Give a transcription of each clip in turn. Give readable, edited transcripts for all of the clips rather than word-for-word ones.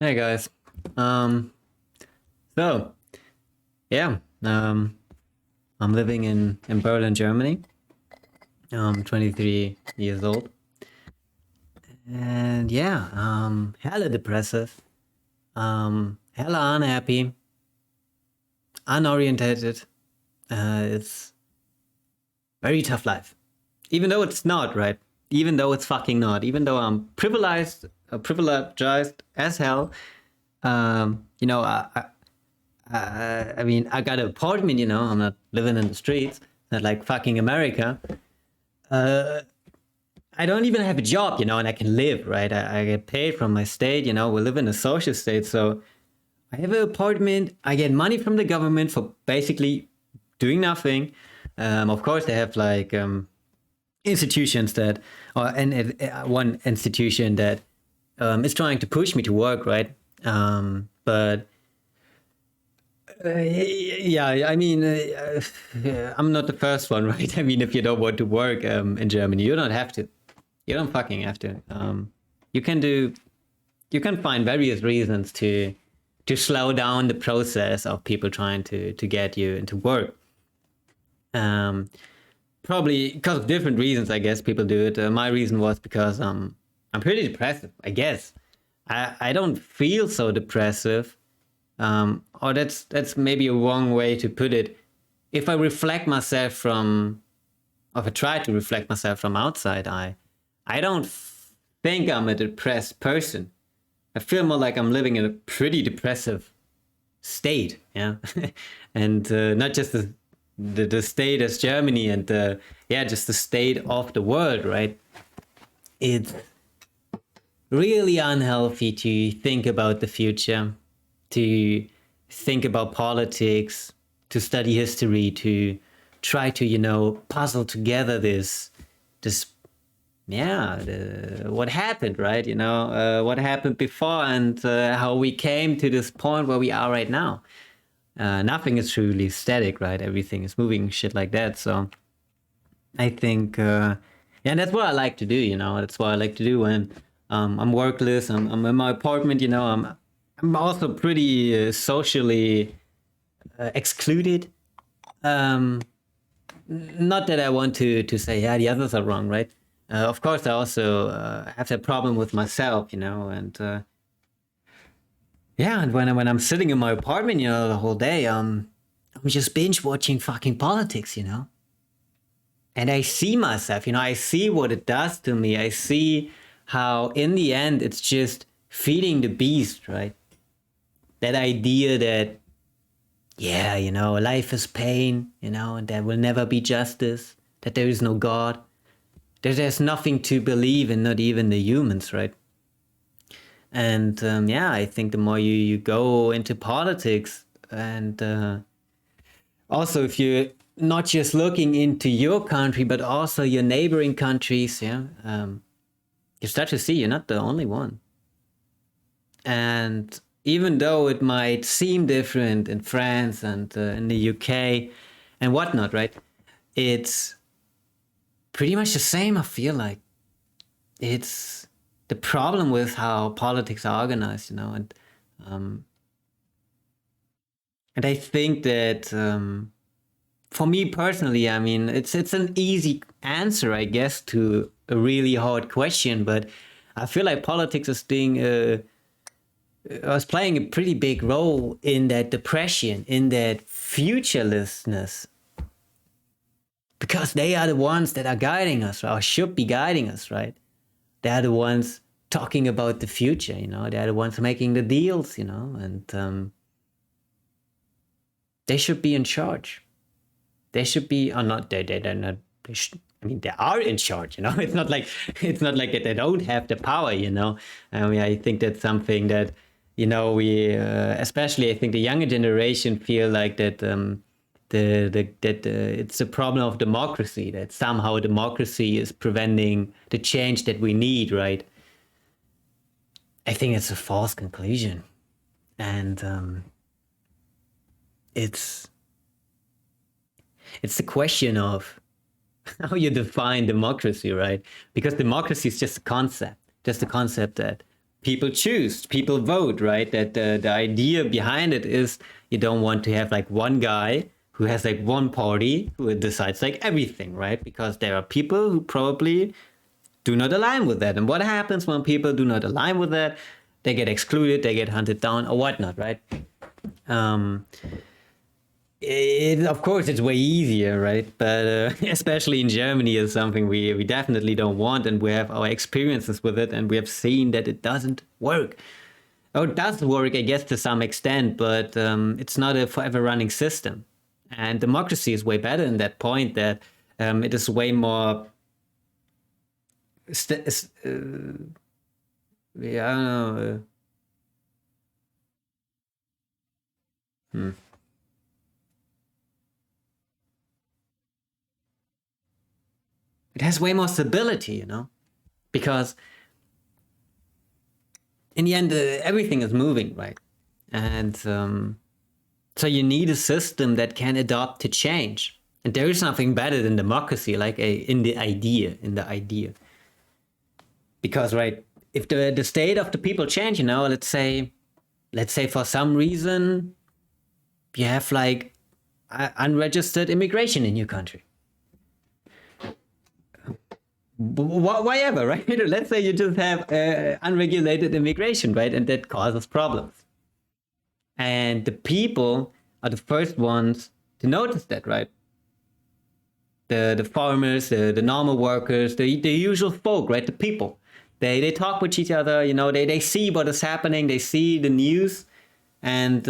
Hey guys. Um, so yeah, I'm living in Berlin, Germany. I'm 23 years old, and yeah, hella depressive, hella unhappy, unorientated. It's very tough life, even though it's not right. Even though it's fucking not. Even though I'm privileged as hell. You know, I mean, I got an apartment, I'm not living in the streets, not like fucking America. I don't even have a job, and I can live, right? I get paid from my state, we live in a social state. So I have an apartment, I get money from the government for basically doing nothing. Of course, they have like institutions that, and one institution that is trying to push me to work, right? But yeah, I mean, I'm not the first one, right? I mean, if you don't want to work in Germany, you don't have to. You don't fucking have to. You can do. You can find various reasons to slow down the process of people trying to get you into work. Um, Probably because of different reasons, I guess people do it. My reason was because I'm pretty depressive. I guess I don't feel so depressive. Or that's maybe a wrong way to put it. If I reflect myself from, or if I try to reflect myself from outside, I don't think I'm a depressed person. I feel more like I'm living in a pretty depressive state, yeah, and not just the state as Germany, and yeah, just the state of the world, right? It's really unhealthy to think about the future, to think about politics, to study history, to try to puzzle together this yeah, what happened, right? What happened before, and how we came to this point where we are right now. Nothing is truly static, right? Everything is moving, shit like that. So I think, yeah, that's what I like to do. That's what I like to do when I'm workless. I'm in my apartment. I'm also pretty socially excluded. Um, Not that I want to say, yeah, the others are wrong, right? Of course, I also have that problem with myself, and yeah, and when I'm sitting in my apartment, the whole day, I'm just binge watching fucking politics, and I see myself, I see what it does to me. I see how, in the end, it's just feeding the beast, right? That idea that, yeah, life is pain, and there will never be justice, that there is no God, that there's nothing to believe in, not even the humans, right? And yeah, I think the more you go into politics, and also if you're not just looking into your country, but also your neighboring countries, yeah, you start to see you're not the only one. And even though it might seem different in France and in the UK and whatnot, right? It's pretty much the same, I feel like. It's the problem with how politics are organized, um, and I think that for me personally, I mean, it's an easy answer, I guess, to a really hard question, but I feel like politics is was playing a pretty big role in that depression, in that futurelessness, because they are the ones that are guiding us, or should be guiding us, right? They are the ones talking about the future, they are the ones making the deals, and they should be in charge. They should be, or not, they're not, I mean, they are in charge, it's not like they don't have the power, I mean, I think that's something that, we, especially I think the younger generation feel like that, it's a problem of democracy, that somehow democracy is preventing the change that we need, right? I think it's a false conclusion. And it's the question of how you define democracy, right? Because democracy is just a concept that people choose, people vote, right? That the idea behind it is you don't want to have like one guy who has like one party who decides like everything, right? Because there are people who probably do not align with that. And what happens when people do not align with that? They get excluded, they get hunted down, or whatnot, right? Um, of course, it's way easier, right? But especially in Germany, is something we definitely don't want, and we have our experiences with it, and we have seen that it doesn't work. Oh, it does work, I guess, to some extent, but it's not a forever running system. And democracy is way better in that point that it is way more. Yeah, I don't know. Hmm. It has way more stability, because in the end, everything is moving, right? And so you need a system that can adapt to change. And there is nothing better than democracy, like in the idea. Because, right, if the state of the people change, let's say for some reason you have like unregistered immigration in your country. Whatever, right? Let's say you just have unregulated immigration, right? And that causes problems. And the people are the first ones to notice that, right? The farmers, the normal workers, the usual folk, right? The people. They talk with each other, they see what is happening, they see the news. And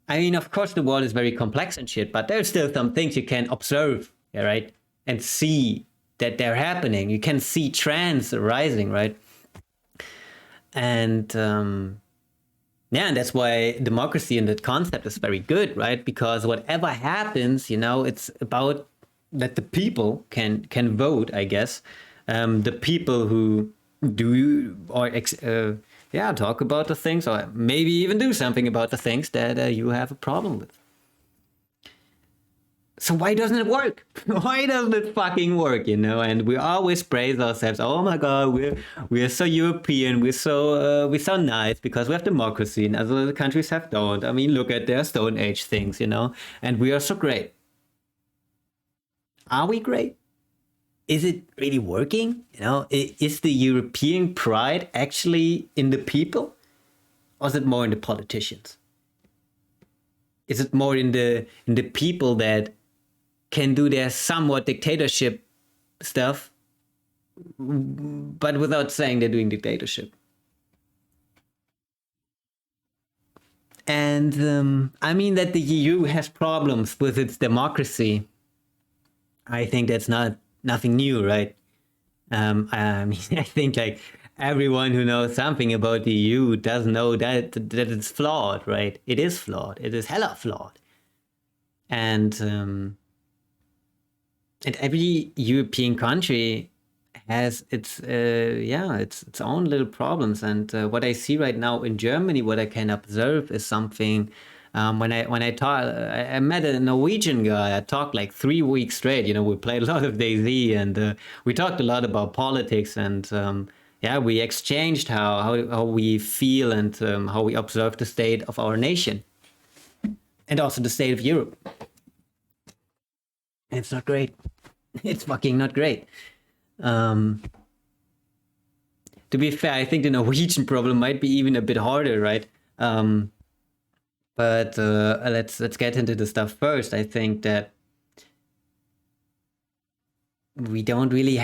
I mean, of course, the world is very complex and shit, but there's still some things you can observe, yeah, right? And see that they're happening. You can see trends arising, right? And yeah, and that's why democracy and that concept is very good, right? Because whatever happens, it's about that the people can vote, I guess. The people who do or talk about the things, or maybe even do something about the things that you have a problem with. So why doesn't it work? Why doesn't it fucking work? And we always praise ourselves. Oh my god, we're so European. We're so nice because we have democracy, and other countries don't. I mean, look at their Stone Age things, and we are so great. Are we great? Is it really working? Is the European pride actually in the people, or is it more in the politicians? Is it more in the people that can do their somewhat dictatorship stuff, but without saying they're doing dictatorship? And I mean that the EU has problems with its democracy. I think that's nothing new, right? I mean, I think like everyone who knows something about the EU does know that it's flawed, right? It is flawed. It is hella flawed. And every European country has its own little problems. And what I see right now in Germany, what I can observe is something. When I talk, I met a Norwegian guy. I talked like 3 weeks straight. We played a lot of DayZ, and we talked a lot about politics. And we exchanged how we feel and how we observe the state of our nation, and also the state of Europe. It's not great. It's fucking not great. To be fair, I think the Norwegian problem might be even a bit harder, right? But let's get into the stuff first. I think that we don't really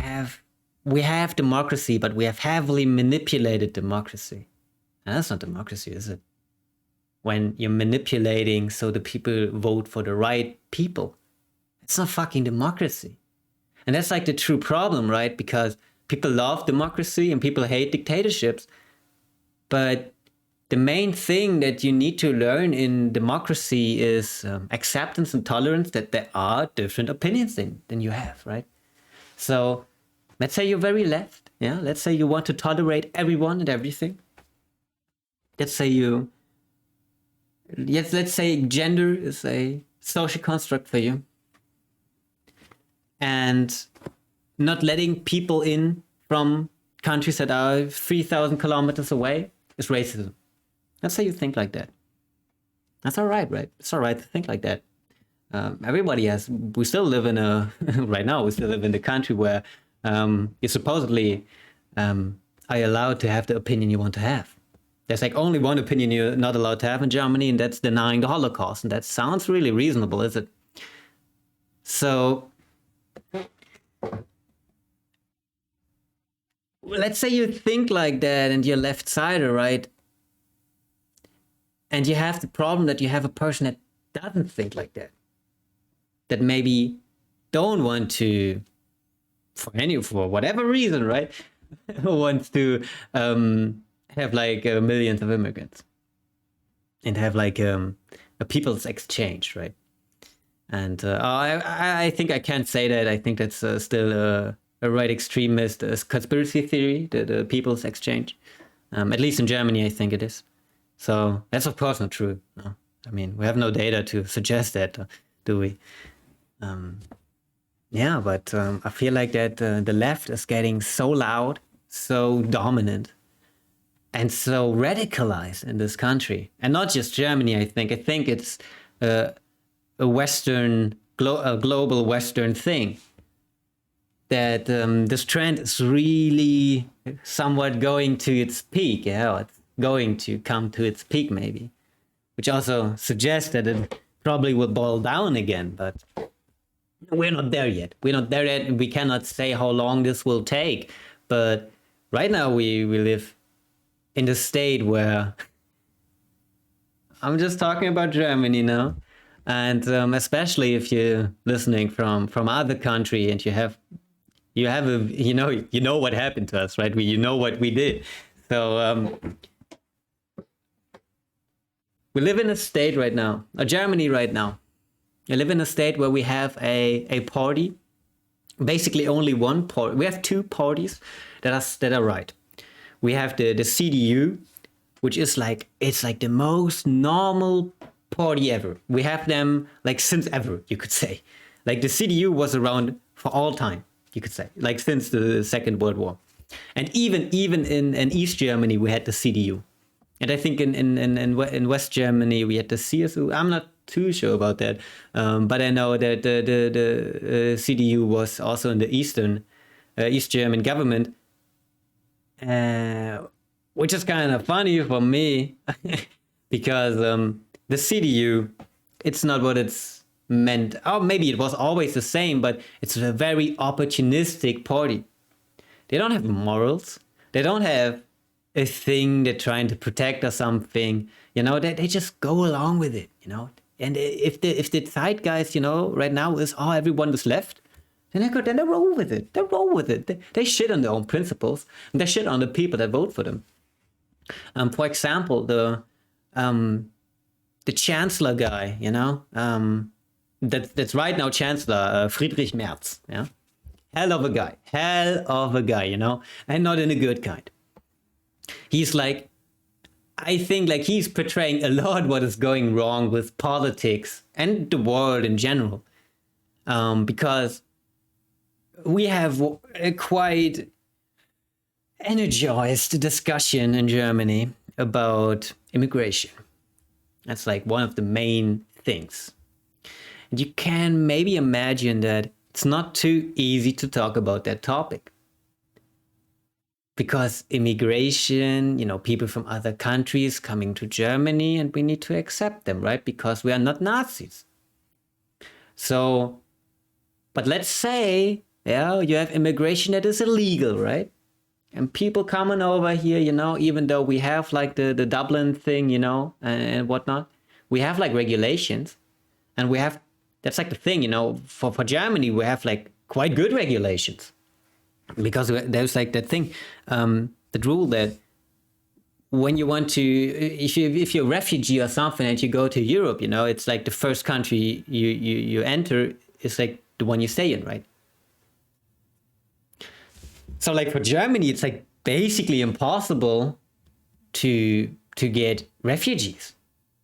we have democracy, but we have heavily manipulated democracy. And that's not democracy, is it? When you're manipulating so the people vote for the right people, it's not fucking democracy. And that's like the true problem, right? Because people love democracy and people hate dictatorships. But the main thing that you need to learn in democracy is acceptance and tolerance that there are different opinions than you have, right? So let's say you're very left. Yeah. Let's say you want to tolerate everyone and everything. Let's say gender is a social construct for you. And not letting people in from countries that are 3,000 kilometers away is racism. Let's say you think like that. That's all right, right? It's all right to think like that. Everybody has. We still live in a right now. We still live in the country where you supposedly are allowed to have the opinion you want to have. There's like only one opinion you're not allowed to have in Germany, and that's denying the Holocaust. And that sounds really reasonable, is it? So let's say you think like that and you're left-sider, right? And you have the problem that you have a person that doesn't think like that. That maybe don't want to, for whatever reason, right? wants to have like millions of immigrants and have like a people's exchange, right? And I think I can't say that. I think that's still a right extremist conspiracy theory, the people's exchange. At least in Germany, I think it is. So that's of course not true. No. I mean, we have no data to suggest that, do we? Yeah, but I feel like that the left is getting so loud, so dominant, and so radicalized in this country. And not just Germany, I think. I think it's a Western, global Western thing. That this trend is really somewhat going to its peak. Yeah, it's going to come to its peak maybe. Which also suggests that it probably will boil down again, but we're not there yet. We're not there yet, and we cannot say how long this will take. But right now we live in the state where I'm just talking about Germany now, and especially if you're listening from other country and you have a you know what happened to us, right? You know what we did. So we live in a state right now, Germany right now. I live in a state where we have a party, basically only one party. We have two parties that are right. We have the CDU, which is like, it's like the most normal party ever. We have them like since ever, you could say. Like the CDU was around for all time, you could say, like since the Second World War. And even in East Germany, we had the CDU. And I think in West Germany, we had the CSU. I'm not too sure about that. But I know that the CDU was also in the East German government, which is kind of funny for me because the CDU, it's not what it's meant. Oh, maybe it was always the same, but it's a very opportunistic party. They don't have morals. They don't have a thing they're trying to protect or something. You know, they just go along with it, you know. And if the zeitgeist, you know, right now is, oh, everyone is left, then they roll with it. They roll with it. They shit on their own principles. And they shit on the people that vote for them. For example, the chancellor guy, you know, that's right now chancellor, Friedrich Merz, yeah. Hell of a guy, you know, and not in a good kind. He's like, I think like he's portraying a lot what is going wrong with politics and the world in general. Because we have a quite energized discussion in Germany about immigration. That's like one of the main things. And you can maybe imagine that it's not too easy to talk about that topic. Because immigration, you know, people from other countries coming to Germany, and we need to accept them, right? Because we are not Nazis. So, but let's say, yeah, you have immigration that is illegal, right? And people coming over here, you know, even though we have like the Dublin thing, you know, and whatnot, we have like regulations, and we have, that's like the thing, you know, for Germany, we have like quite good regulations. Because there's like that thing, that rule that when you want to, if you're a refugee or something and you go to Europe, you know, it's like the first country you enter is like the one you stay in, right? So like for Germany, it's like basically impossible to get refugees,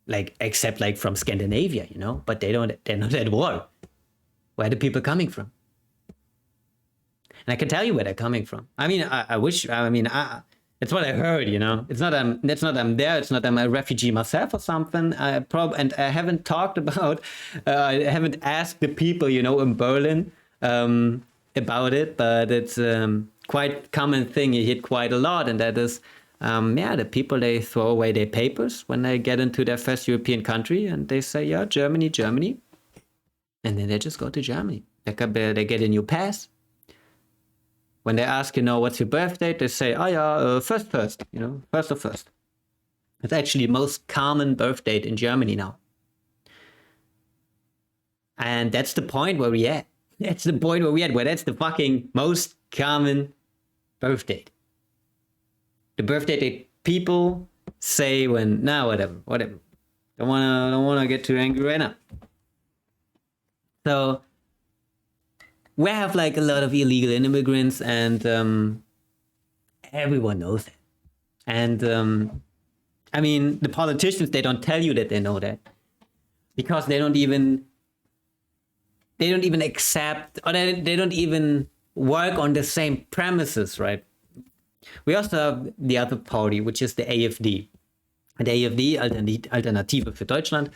like except like from Scandinavia, you know, but they're not at war. Where are the people coming from? And I can tell you where they're coming from. I mean, I wish. I mean, it's what I heard. You know, it's not. I'm there. It's not. I'm a refugee myself or something. And I haven't talked about. I haven't asked the people, you know, in Berlin about it, but it's quite common thing. You hear quite a lot, and that is. The people, they throw away their papers when they get into their first European country, and they say, yeah, Germany, Germany. And then they just go to Germany. They get a new pass. When they ask, you know, what's your birth date, they say, oh yeah, first, you know, first of first. It's actually the most common birth date in Germany now. And that's the point where we're at. That's the point where we're at, where that's the fucking most common birth date. The birthday that people say when whatever. Don't wanna get too angry right now. So we have like a lot of illegal immigrants, and everyone knows that. And I mean, the politicians, they don't tell you that they know that, because they don't even accept, or they don't even work on the same premises, right? We also have the other party, which is the AfD. The AfD, Alternative für Deutschland.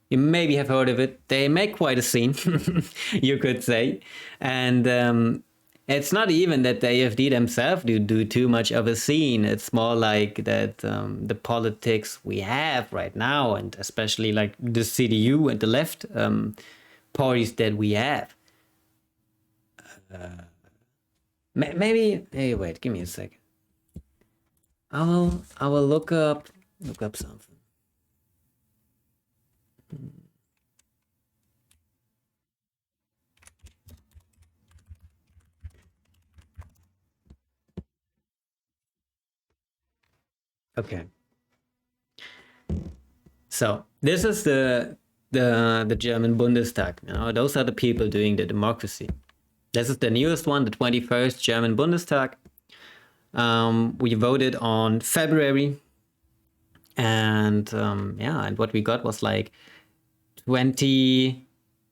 You maybe have heard of it. They make quite a scene, you could say. And it's not even that the AfD themselves do too much of a scene. It's more like that the politics we have right now, and especially like the CDU and the left parties that we have. Maybe. Hey, wait. Give me a second. I will look up something. Okay. So this is the German Bundestag. You know, those are the people doing the democracy. This is the newest one, the 21st German Bundestag. We voted on February, and and what we got was like 20.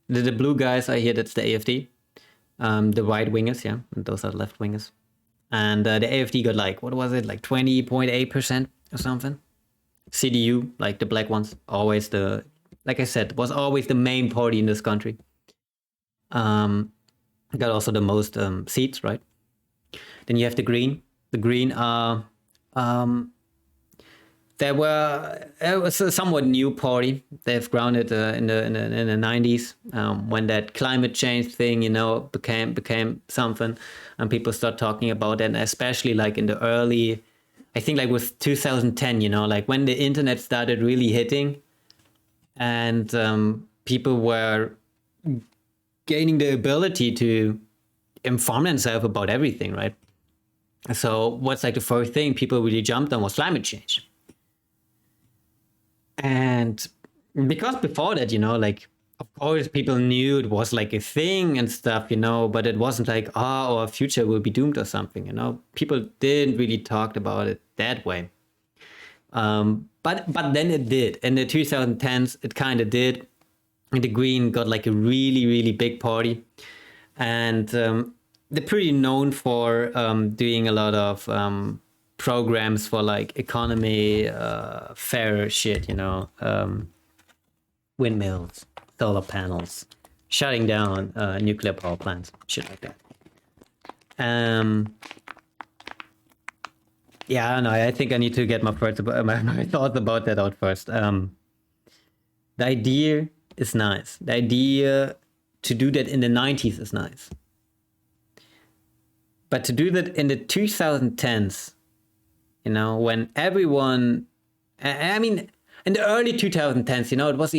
The blue guys are here. That's the AfD. The right wingers, yeah, and those are the left wingers. And the AfD got like, what was it, like 20.8% or something. CDU, like the black ones, always like I said, was always the main party in this country. Got also the most seats, right? Then you have the Green. The Green are it was a somewhat new party. They've grounded in the 90s when that climate change thing, you know, became something, and people start talking about it, and especially like in the early, I think like with 2010, you know, like when the internet started really hitting, and people were gaining the ability to inform themselves about everything, right? So what's like the first thing people really jumped on was climate change. And because before that, you know, like, of course, people knew it was like a thing and stuff, you know, but it wasn't like, oh, our future will be doomed or something, you know. People didn't really talk about it that way. But then it did. In the 2010s, it kind of did. And the Green got like a really, really big party. And they're pretty known for doing a lot of programs for like economy, fair shit, you know, windmills, solar panels, shutting down nuclear power plants, shit like that. Yeah, I don't know. I think I need to get my thoughts about that out first. The idea is nice. The idea to do that in the 90s is nice. But to do that in the 2010s, you know, when everyone, I mean, in the early 2010s, you know, it was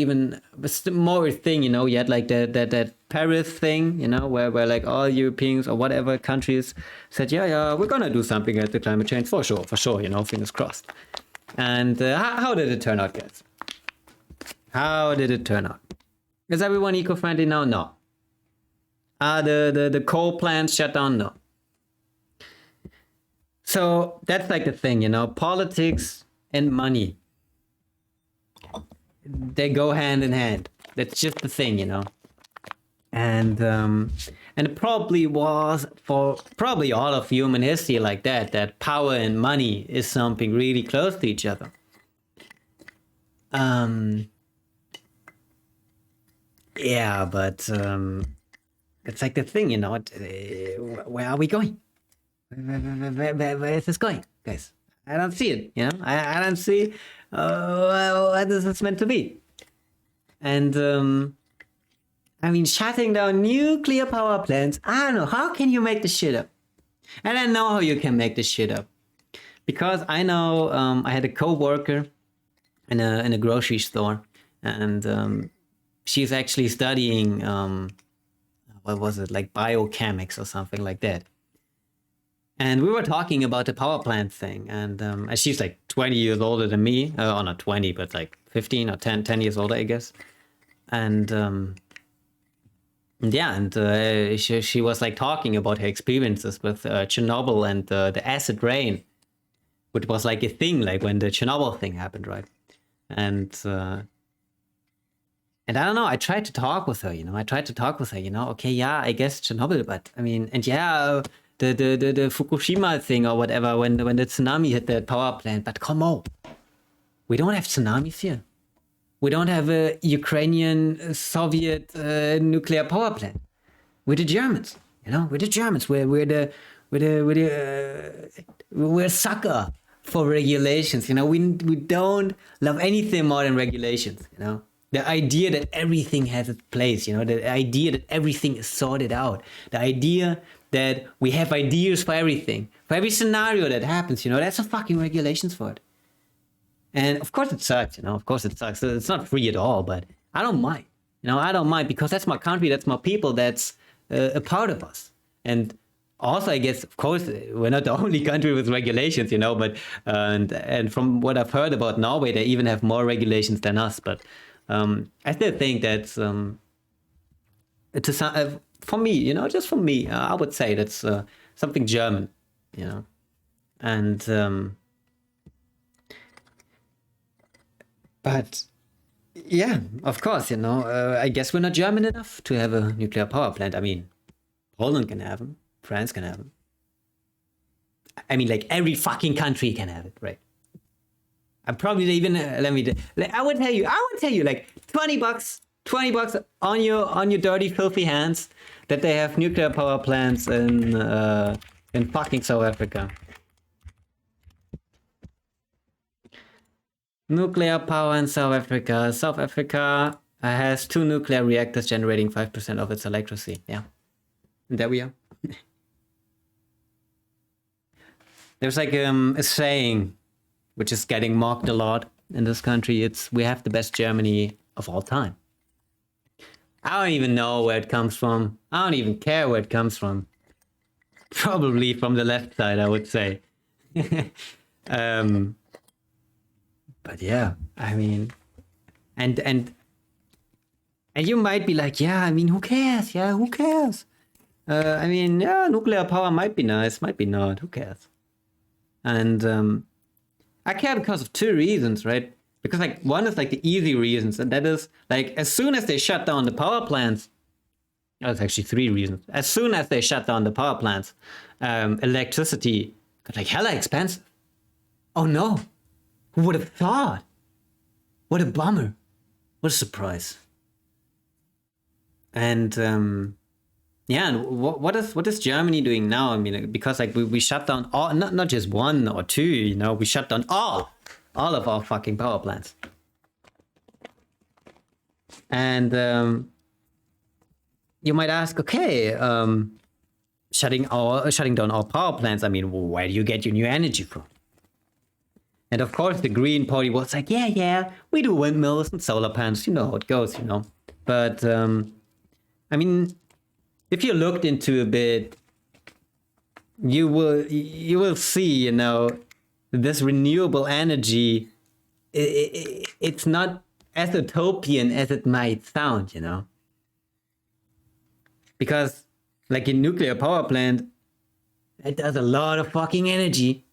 more a thing, you know, you had like that Paris thing, you know, where like all Europeans or whatever countries said, yeah, we're gonna do something at the climate change for sure, you know, fingers crossed. And how did it turn out, guys? How did it turn out? Is everyone eco-friendly now? No. Are the coal plants shut down? No. So that's like the thing, you know, politics and money, they go hand in hand. That's just the thing, you know. And And it probably was for probably all of human history like that, that power and money is something really close to each other. Yeah, but it's like the thing, you know, where are we going? Where is this going, guys? I don't see it, you know? I don't see what this is meant to be. And I mean, shutting down nuclear power plants, I don't know, how can you make this shit up? And I know how you can make this shit up. Because I know I had a co-worker in a grocery store, and she's actually studying, what was it, like biochemics or something like that. And we were talking about the power plant thing, and she's like 20 years older than me, or not 20, but like 15 or 10 years older, I guess. And yeah, and she was like talking about her experiences with Chernobyl and the acid rain, which was like a thing, like when the Chernobyl thing happened, right? And I don't know, I tried to talk with her, you know, okay, yeah, I guess Chernobyl, but I mean, and yeah, the Fukushima thing or whatever, when the tsunami hit the power plant, but come on, we don't have tsunamis here. We don't have a Ukrainian Soviet nuclear power plant. We're the Germans, you know, we're a sucker for regulations, you know, we don't love anything more than regulations, you know. The idea that everything has its place, you know, the idea that everything is sorted out, the idea that we have ideas for everything, for every scenario that happens, you know, that's a fucking regulations for it. And of course it sucks, you know, It's not free at all, but I don't mind, you know, I don't mind because that's my country, that's my people, that's a part of us. And also, I guess, of course, we're not the only country with regulations, you know, but, and from what I've heard about Norway, they even have more regulations than us, but I still think that's, for me, you know, just for me, I would say that's something German, you know, and, but yeah, of course, you know, I guess we're not German enough to have a nuclear power plant. I mean, Poland can have them, France can have them. I mean, like every fucking country can have it, right? I'm probably even I would tell you like $20 on your dirty filthy hands that they have nuclear power plants in fucking South Africa. Nuclear power in South Africa. South Africa has 2 nuclear reactors generating 5% of its electricity. Yeah, and there we are. There's like a saying which is getting mocked a lot in this country. It's, we have the best Germany of all time. I don't even know where it comes from. I don't even care where it comes from. Probably from the left side, I would say. But yeah, I mean, and you might be like, yeah, I mean, who cares? Yeah, who cares? I mean, yeah, nuclear power might be nice, might be not. Who cares? And I care because of 2 reasons, right? Because like one is like the easy reasons, and that is like as soon as they shut down the power plants, that's actually 3 reasons. As soon as they shut down the power plants, electricity got like hella expensive. Oh no, who would have thought? What a bummer! What a surprise! And yeah, and what is Germany doing now? I mean, because like we shut down all, not just 1 or 2, you know, we shut down all of our fucking power plants. And you might ask, okay, shutting down all power plants, I mean, where do you get your new energy from? And of course, the Green Party was like, yeah, we do windmills and solar panels, you know how it goes, you know. But I mean, if you looked into a bit, you will see, you know, this renewable energy, it's not as utopian as it might sound, you know. Because like a nuclear power plant, it does a lot of fucking energy.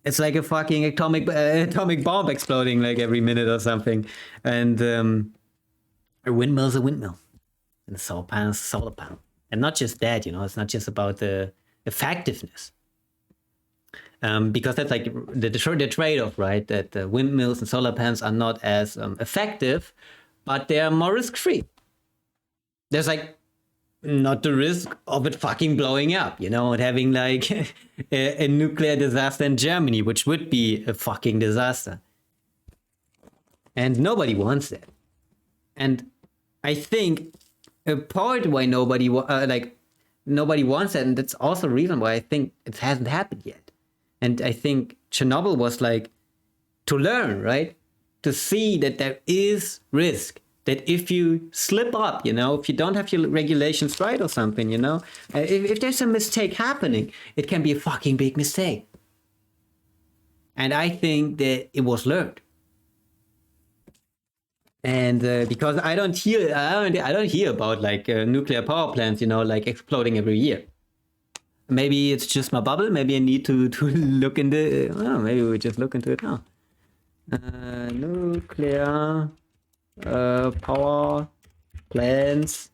It's like a fucking atomic bomb exploding like every minute or something. And a windmill's a windmill. And a solar panel's a solar panel. And not just that, you know, it's not just about the effectiveness. Because that's like the trade-off, right? That windmills and solar panels are not as effective, but they are more risk-free. There's like not the risk of it fucking blowing up, you know, and having like a nuclear disaster in Germany, which would be a fucking disaster. And nobody wants that. And I think a part why nobody wants that, and that's also a reason why I think it hasn't happened yet. And I think Chernobyl was like to learn, right? To see that there is risk. That if you slip up, you know, if you don't have your regulations right or something, you know, if there's a mistake happening, it can be a fucking big mistake. And I think that it was learned. And because I don't hear about like nuclear power plants, you know, like exploding every year. Maybe it's just my bubble. Maybe I need to look into. Maybe we just look into it now. Nuclear power plants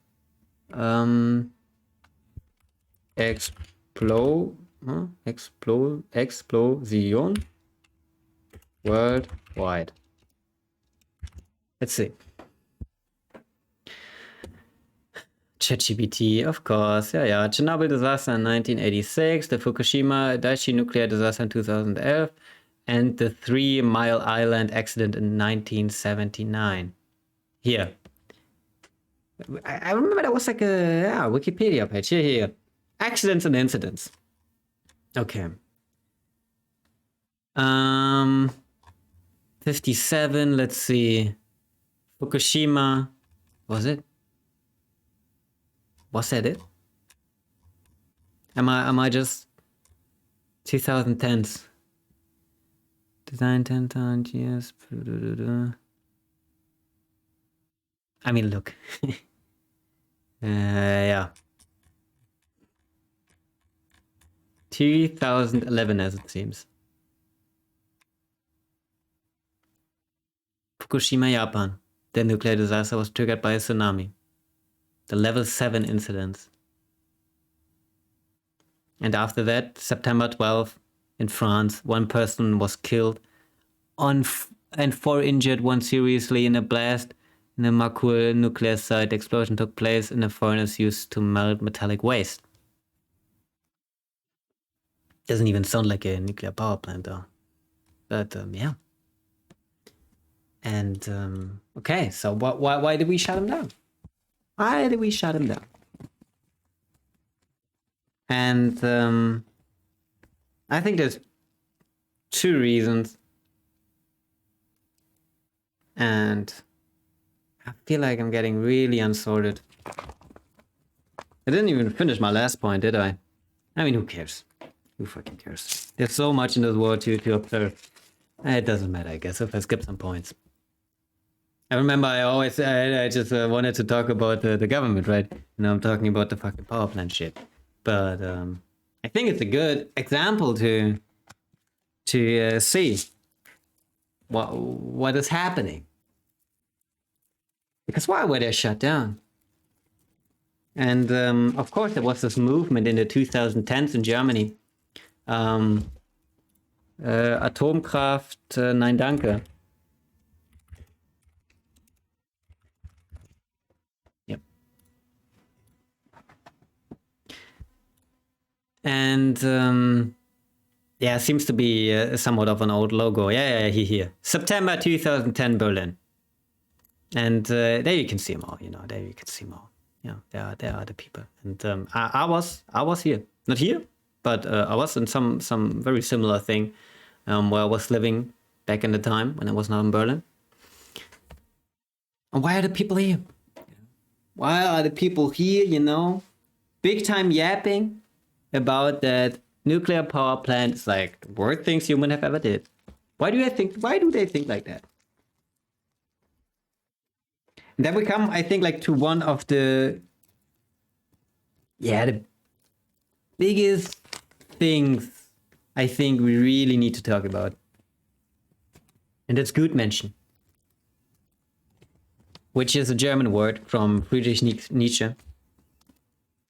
explosion worldwide. Let's see. ChatGPT, of course. Yeah. Chernobyl disaster in 1986, the Fukushima Daiichi nuclear disaster in 2011, and the 3 Mile Island accident in 1979. Here. I remember that was like a Wikipedia page. Here. Accidents and incidents. Okay. 57, let's see. Fukushima. Was it? Was that it? Am I just 2010s? Design 10 years. I mean, look. Yeah. 2011 as it seems. Fukushima, Japan. The nuclear disaster was triggered by a tsunami. The level 7 incidents. And after that, September 12th in France, 1 person was killed and 4 injured, 1 seriously in a blast in a Makul nuclear site. The explosion took place in a furnace used to melt metallic waste. Doesn't even sound like a nuclear power plant though. But yeah. And okay, so why did we shut him down? Why did we shut him down? And I think there's 2 reasons. And I feel like I'm getting really unsorted. I didn't even finish my last point, did I? I mean, who cares? Who fucking cares? There's so much in this world to observe. It doesn't matter, I guess, if I skip some points. I remember I just wanted to talk about the government, right? And I'm talking about the fucking power plant shit. But I think it's a good example to see what is happening. Because why were they shut down? And of course, there was this movement in the 2010s in Germany. Atomkraft, nein danke. Yep. And yeah, seems to be somewhat of an old logo. Yeah, here. September 2010 Berlin. And there you can see them all, you know, there you can see them all. Yeah, there are the people. And I was here. Not here, but I was in some very similar thing where I was living back in the time when I was not in Berlin. And why are the people here? Why are the people here, you know? Big time yapping about that nuclear power plant is like the worst things human have ever did. Why do they think like that? And then we come, I think, like to one of the biggest things I think we really need to talk about. And that's Gutmenschen, which is a German word from Friedrich Nietzsche.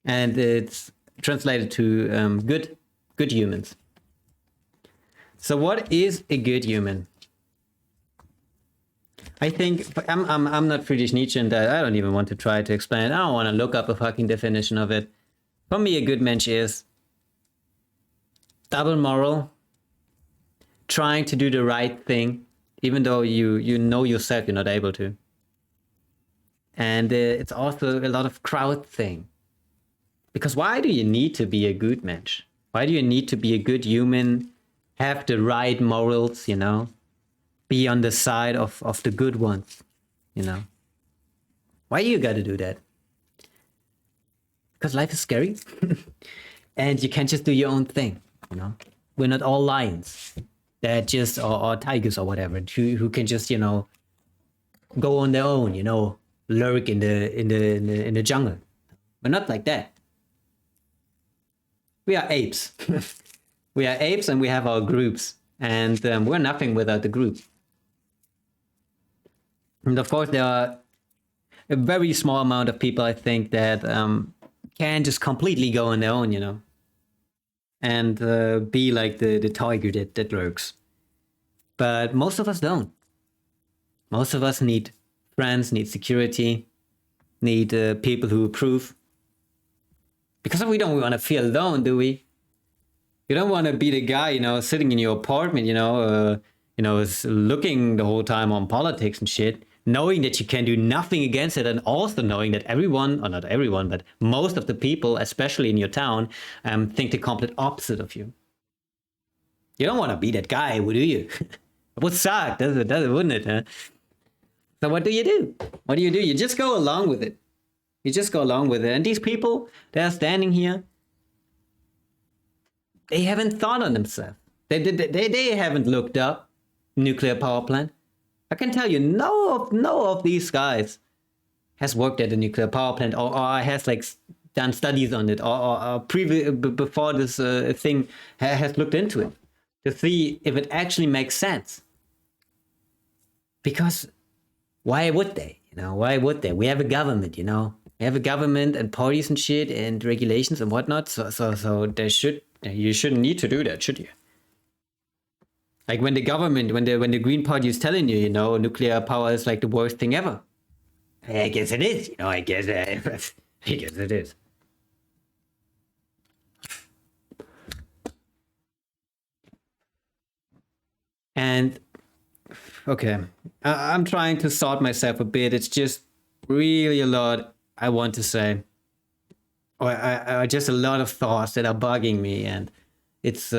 and it's translated to good humans. So what is a good human? I think I'm not Friedrich Nietzsche, and I don't even want to try to explain it. I don't want to look up a fucking definition of it. For me, a good mensch is double moral, trying to do the right thing, even though you know yourself you're not able to. And it's also a lot of crowd thing. Because why do you need to be a good mensch? Why do you need to be a good human, have the right morals, you know? Be on the side of the good ones, you know? Why you gotta do that? Because life is scary. And you can't just do your own thing, you know? We're not all lions. They're just, or tigers or whatever, who can just, you know, go on their own, you know, lurk in the jungle. We're not like that. We are apes. We are apes, and we have our groups, and we're nothing without the group. And of course, there are a very small amount of people, I think, that can just completely go on their own, you know, and be like the tiger that lurks. But most of us don't. Most of us need friends, need security, need people who approve. Because we don't want to feel alone, do we? You don't want to be the guy, you know, sitting in your apartment, you know, is looking the whole time on politics and shit, knowing that you can do nothing against it, and also knowing that everyone, or not everyone, but most of the people, especially in your town, think the complete opposite of you. You don't want to be that guy, do you? It would suck, wouldn't it? Huh? So what do? What do? You just go along with it. You just go along with it. And these people, they're standing here. They haven't thought on themselves. They haven't looked up nuclear power plant. I can tell you, no of these guys has worked at a nuclear power plant, or has like done studies on it, or before this thing has looked into it to see if it actually makes sense. Because why would they? You know, why would they? We have a government, you know. We have a government and parties and shit and regulations and whatnot. So you shouldn't need to do that, should you? Like when the government, when the Green Party is telling you, you know, nuclear power is like the worst thing ever. I guess it is. You know, I guess it is. And okay, I'm trying to sort myself a bit. It's just really a lot I want to say, or just a lot of thoughts that are bugging me, and it's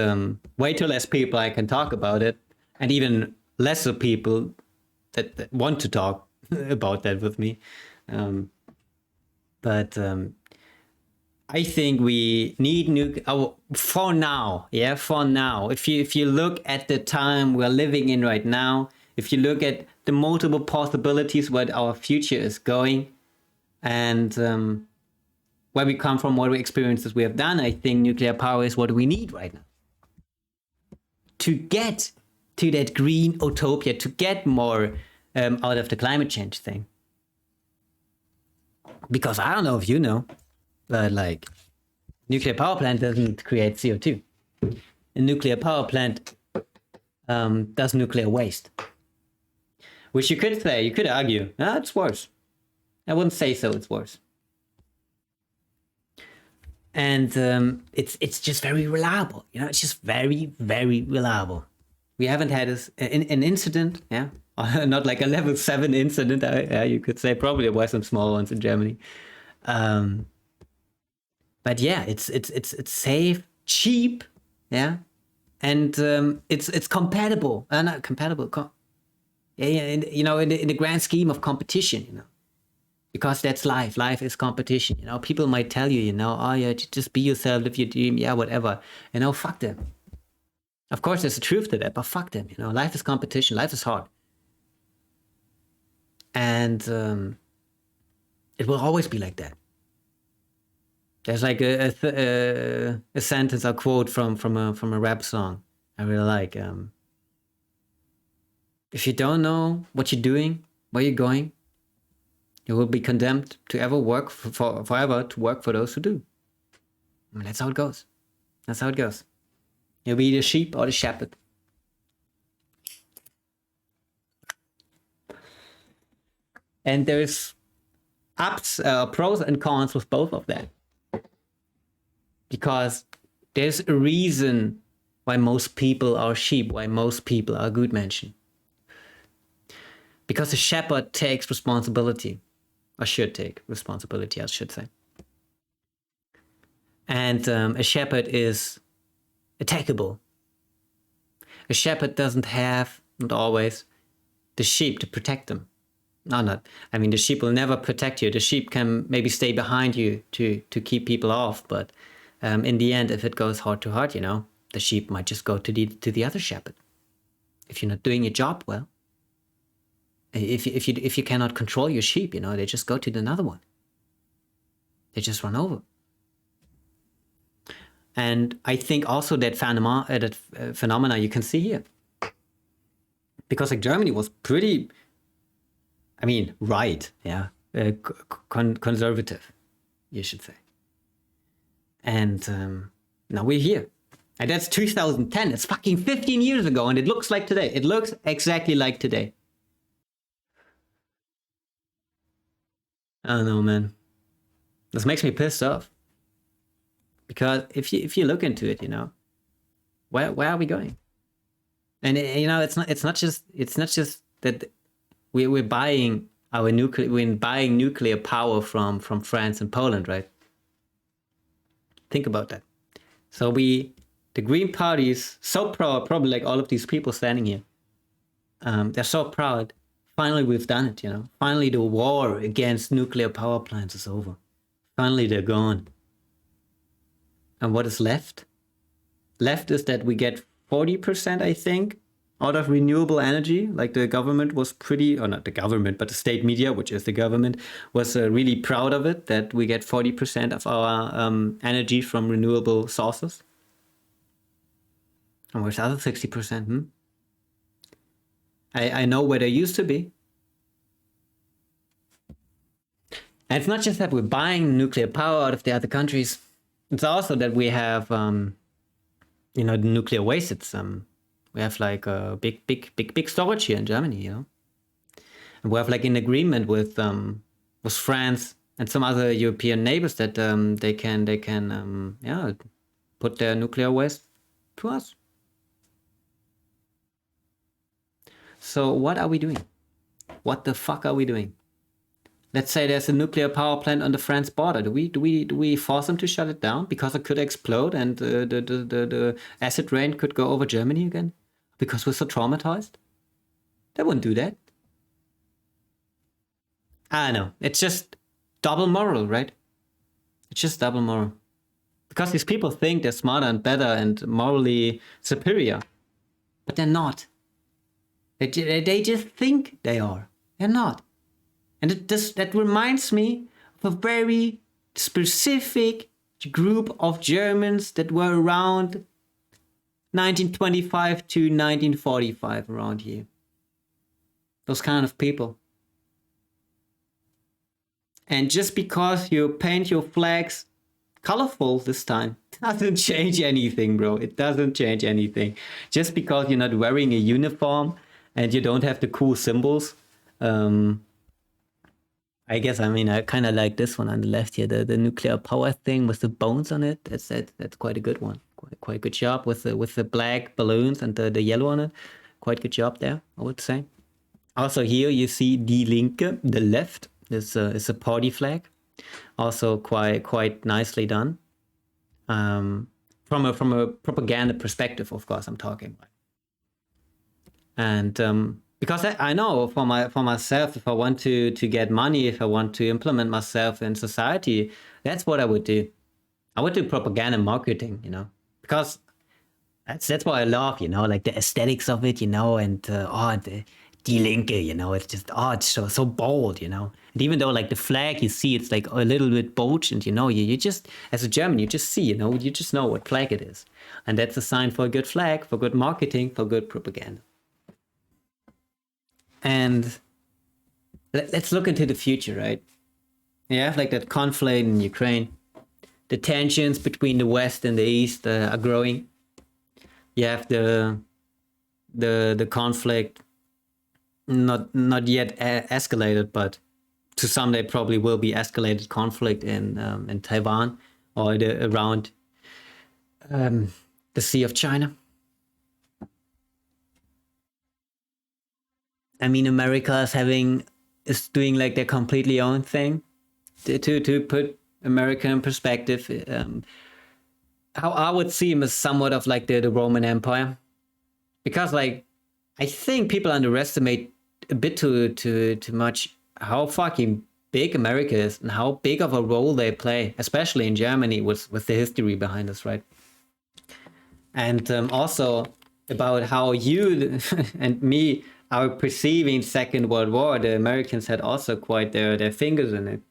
way too less people I can talk about it, and even lesser people that want to talk about that with me. But I think we need for now. Yeah, for now. If you look at the time we're living in right now, if you look at the multiple possibilities where our future is going, and where we come from, what experiences we have done, I think nuclear power is what we need right now to get to that green utopia, to get more out of the climate change thing. Because I don't know if you know, but like nuclear power plant doesn't create CO2. A nuclear power plant does nuclear waste. Which you could argue, it's worse. I wouldn't say so, it's worse. And it's just very reliable. You know, it's just very, very reliable. We haven't had an incident, yeah? Not like a level 7 incident, you could say. Probably there were some small ones in Germany. But yeah, it's safe, cheap, yeah? And it's compatible. Not compatible. You know, in the grand scheme of competition, you know. Because that's life. Life is competition. You know, people might tell you, you know, oh yeah, just be yourself, live your dream, yeah, whatever. You know, fuck them. Of course, there's a truth to that, but fuck them. You know, life is competition. Life is hard, and it will always be like that. There's like a sentence, a quote from a rap song I really like. If you don't know what you're doing, where you're going, you will be condemned to ever work forever to work for those who do. I mean, that's how it goes. That's how it goes. You'll be the sheep or the shepherd. And there's pros and cons with both of that. Because there's a reason why most people are sheep, why most people are good menschen. Because a shepherd takes responsibility, or should take responsibility, I should say. And a shepherd is attackable. A shepherd doesn't have, not always, the sheep to protect them. No, not. I mean, the sheep will never protect you. The sheep can maybe stay behind you to keep people off, but in the end, if it goes heart to heart, the sheep might just go to the other shepherd. If you're not doing your job well, if you cannot control your sheep, they just go to another one. They just run over. And I think also that phenomena you can see here, because like Germany was pretty, right, yeah, conservative, you should say. And now we're here. And that's 2010. It's fucking 15 years ago, and it looks like today. It looks exactly like today. I don't know, man. This makes me pissed off. Because if you look into it, where are we going? And it's not just that we're buying nuclear power from France and Poland, right? Think about that. So the Green Party is so proud, probably like all of these people standing here. They're so proud. Finally, we've done it, Finally, the war against nuclear power plants is over. Finally, they're gone. And what is left? Left is that we get 40%, I think, out of renewable energy. Like the government was or not the government, but the state media, which is the government, was really proud of it, that we get 40% of our energy from renewable sources. And where's the other 60%? I know where they used to be. And it's not just that we're buying nuclear power out of the other countries. It's also that we have, the nuclear waste. It's we have like a big storage here in Germany, And we have like an agreement with France and some other European neighbors that they can put their nuclear waste to us. So what are we doing? What the fuck are we doing? Let's say there's a nuclear power plant on the France border. Do we force them to shut it down because it could explode and the acid rain could go over Germany again because we're so traumatized? They wouldn't do that. I know. It's just double moral, right? It's just double moral. Because these people think they're smarter and better and morally superior, but they're not. They just think they are. They're not. And that reminds me of a very specific group of Germans that were around 1925 to 1945 around here. Those kind of people. And just because you paint your flags colorful this time doesn't change anything, bro. It doesn't change anything. Just because you're not wearing a uniform and you don't have the cool symbols, I guess, I kind of like this one on the left here, the nuclear power thing with the bones on it. That's quite a good one. Quite a good job with the black balloons and the yellow on it. Quite good job there, I would say. Also here you see Die Linke, the left. Is a party flag. Also quite nicely done. From a propaganda perspective, of course, I'm talking. And because I know for myself, if I want to get money, if I want to implement myself in society, that's what I would do. I would do propaganda marketing, because that's what I love, like the aesthetics of it, and the Die Linke, it's just it's so bold, And even though like the flag, you see, it's like a little bit bulged, and you just, as a German, you just see, you just know what flag it is, and that's a sign for a good flag, for good marketing, for good propaganda. And let's look into the future, right? You have like that conflict in Ukraine. the tensions between the West and the East are growing. You have the conflict not yet escalated, but to someday probably will be escalated conflict in Taiwan or around the Sea of China. I mean, America is doing like their completely own thing to put America in perspective. How I would see him as somewhat of like the Roman Empire, because like I think people underestimate a bit too much how fucking big America is and how big of a role they play, especially in Germany with the history behind us, right? And also about how you and me are perceiving Second World War. The Americans had also quite their fingers in it,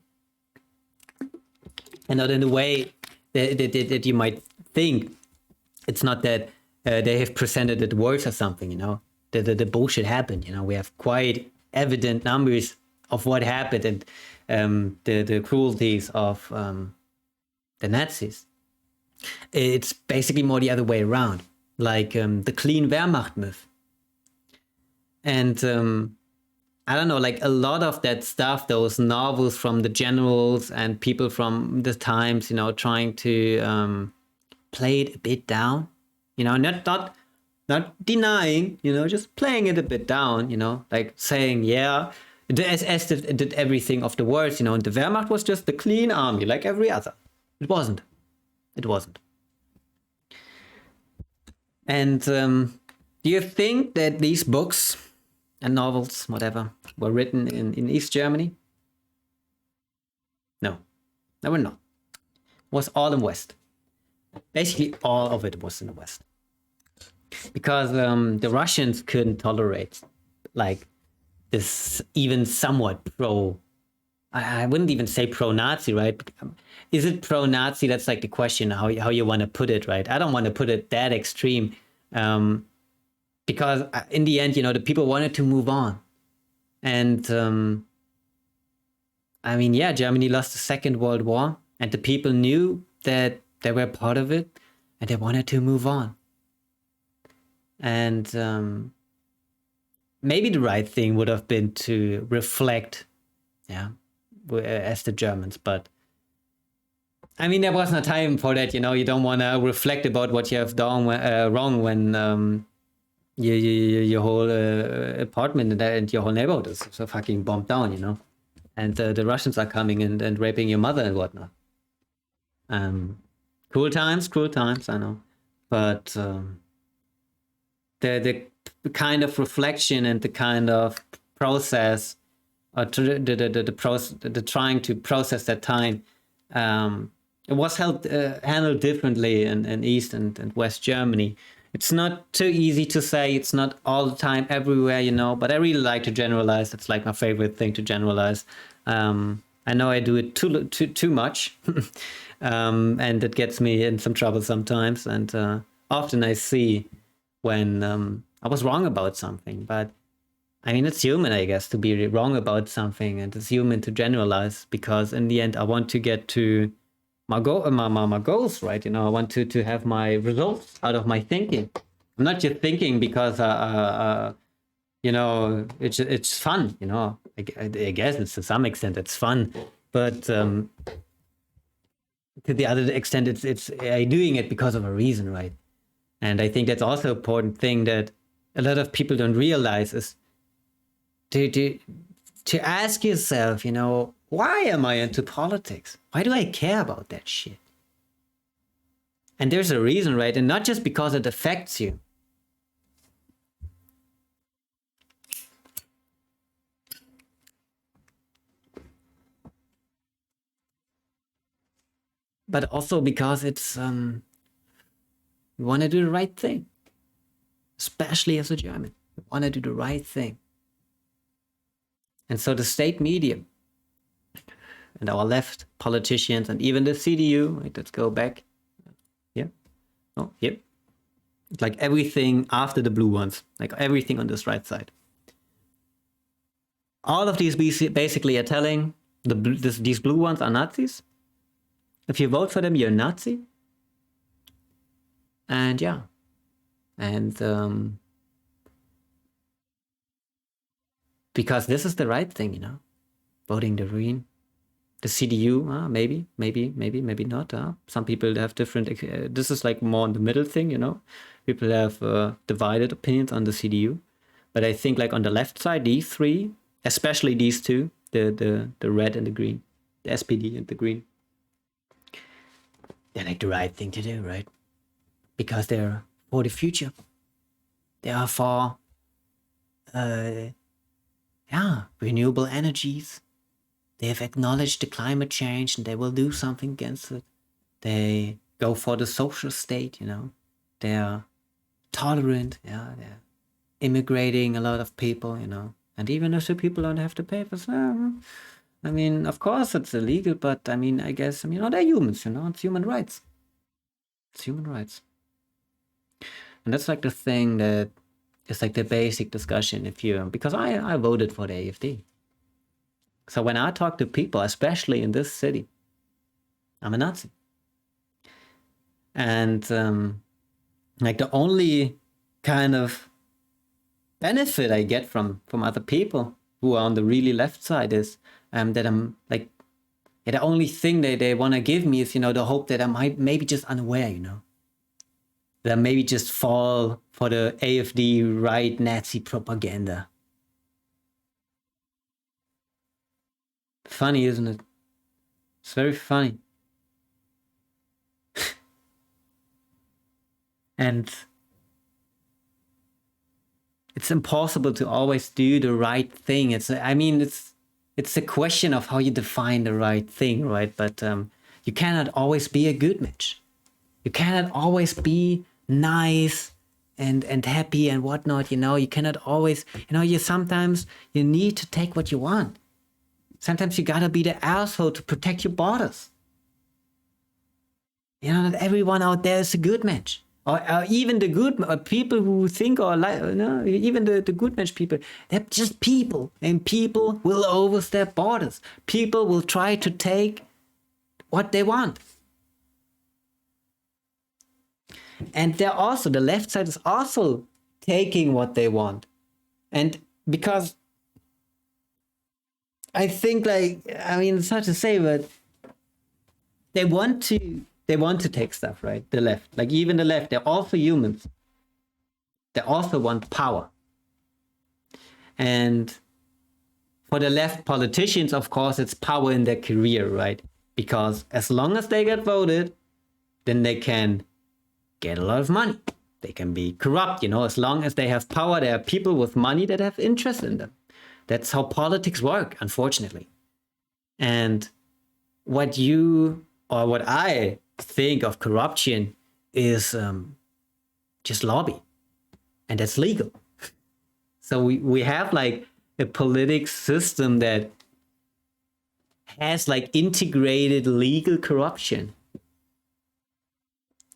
and not in the way that you might think. It's not that they have presented it worse or something, you know. The bullshit happened, you know. We have quite evident numbers of what happened and the cruelties of the Nazis. It's basically more the other way around, like the clean Wehrmacht myth. And I don't know, like a lot of that stuff, those novels from the generals and people from the times, you know, trying to play it a bit down, you know, not denying, you know, just playing it a bit down, you know, like saying, yeah, the SS did everything of the worst, you know, and the Wehrmacht was just the clean army like every other. It wasn't. It wasn't. And do you think that these books and novels, whatever, were written in East Germany? No, they were not. It was all in West. Basically, all of it was in the West. Because the Russians couldn't tolerate, like, this even somewhat I wouldn't even say pro-Nazi, right? Is it pro-Nazi? That's like the question, how you want to put it, right? I don't want to put it that extreme. Because in the end, you know, the people wanted to move on. And I mean, yeah, Germany lost the Second World War, and the people knew that they were part of it, and they wanted to move on. And maybe the right thing would have been to reflect, yeah, as the Germans, but I mean, there was no time for that, you know. You don't want to reflect about what you have done wrong when your whole apartment and your whole neighborhood is so fucking bombed down, you know, and the Russians are coming and raping your mother and whatnot. Cruel times, I know, but the kind of reflection and the kind of process, or the trying to process that time, it was handled differently in East and West Germany. It's not too easy to say. It's not all the time everywhere, you know, but I really like to generalize. It's like my favorite thing to generalize. I know I do it too much, and it gets me in some trouble sometimes. And often I see when I was wrong about something. But I mean, it's human, I guess, to be wrong about something, and it's human to generalize, because in the end, I want to get to my goals, right? You know, I want to have my results out of my thinking. I'm not just thinking because you know, it's fun, you know. I guess it's, to some extent it's fun, but to the other extent, it's doing it because of a reason, right? And I think that's also an important thing that a lot of people don't realize is to ask yourself, you know, why am I into politics? Why do I care about that shit? And there's a reason, right? And not just because it affects you. But also because it's, you want to do the right thing. Especially as a German. You want to do the right thing. And so the state media and our left politicians and even the CDU, right, let's go back. Yeah. Oh, yep. It's like everything after the blue ones, like everything on this right side. All of these basically are telling these blue ones are Nazis, If you vote for them, you're a Nazi. And yeah. And because this is the right thing, you know, voting the Green. The CDU, maybe not. Some people have different. This is like more in the middle thing, you know. People have divided opinions on the CDU, but I think like on the left side, these three, especially these two, the red and the green, the SPD and the green, they're like the right thing to do, right? Because they're for the future. They are for, renewable energies. They have acknowledged the climate change and they will do something against it. They go for the social state, you know. They're tolerant, yeah. They're immigrating a lot of people, you know. And even if the people don't have the papers, I mean, of course it's illegal, but I mean, I guess, I mean, they're humans, you know. It's human rights. It's human rights. And that's like the thing that is like the basic discussion because I voted for the AfD. So when I talk to people, especially in this city, I'm a Nazi. And like the only kind of benefit I get from other people who are on the really left side is that I'm like, the only thing they want to give me is, you know, the hope that I might maybe just unaware, you know, that I maybe just fall for the AfD right Nazi propaganda. Funny, isn't it? It's very funny. And it's impossible to always do the right thing. It's a question of how you define the right thing, right? But you cannot always be a good match. You cannot always be nice and happy and whatnot, you know. You cannot always, you know, sometimes you need to take what you want. Sometimes you gotta be the asshole to protect your borders. You know, not everyone out there is a good match. Or even the good people who think or like, you know, even the good match people, they're just people. And people will overstep borders. People will try to take what they want. And they're also, the left side is also taking what they want. And because I think, like, I mean, it's hard to say, but they want to take stuff, right? The left, like even the left, they're also humans. They also want power. And for the left politicians, of course, it's power in their career, right? Because as long as they get voted, then they can get a lot of money. They can be corrupt, you know, as long as they have power, there are people with money that have interest in them. That's how politics work, unfortunately. And what I think of corruption is just lobby. And that's legal. So we have like a political system that has like integrated legal corruption.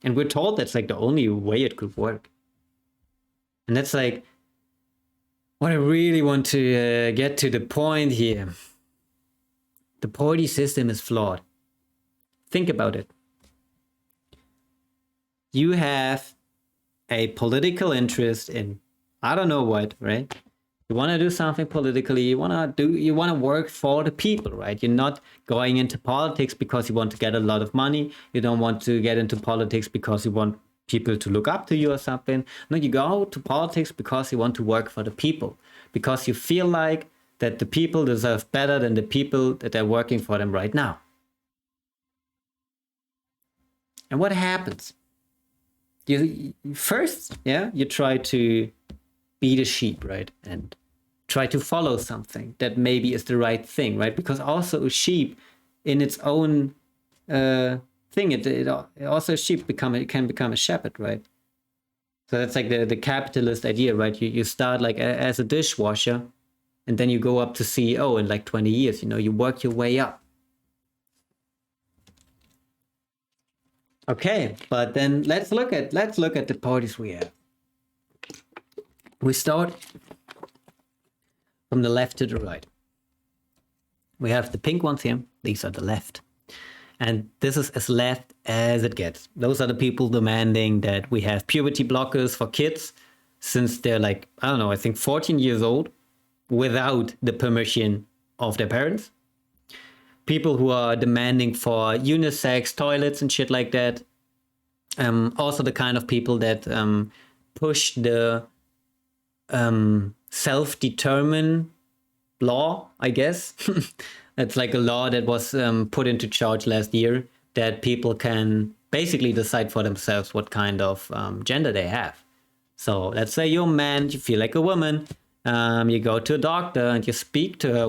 And we're told that's like the only way it could work. And that's like what I really want to get to the point here. The party system is flawed. Think about it. You have a political interest in, I don't know what, right? You want to do something politically, you want to work for the people, right? You're not going into politics because you want to get a lot of money. You don't want to get into politics because you want people to look up to you or something. No, you go to politics because you want to work for the people, because you feel like that the people deserve better than the people that are working for them right now. And what happens? You first, you try to be the sheep, right? And try to follow something that maybe is the right thing, right? Because also a sheep in its own thing, it also a sheep can become a shepherd, right? So that's like the capitalist idea, right? You start like as a dishwasher, and then you go up to CEO in like 20 years, you know, you work your way up. Okay, but then let's look at the parties we have. We start from the left to the right. We have the pink ones here. These are the left. And this is as left as it gets. Those are the people demanding that we have puberty blockers for kids since they're like, I don't know, I think 14 years old without the permission of their parents. People who are demanding for unisex toilets and shit like that. Also the kind of people that push the self-determine law, I guess. It's like a law that was put into charge last year that people can basically decide for themselves what kind of gender they have. So let's say you're a man, you feel like a woman, you go to a doctor and you speak to her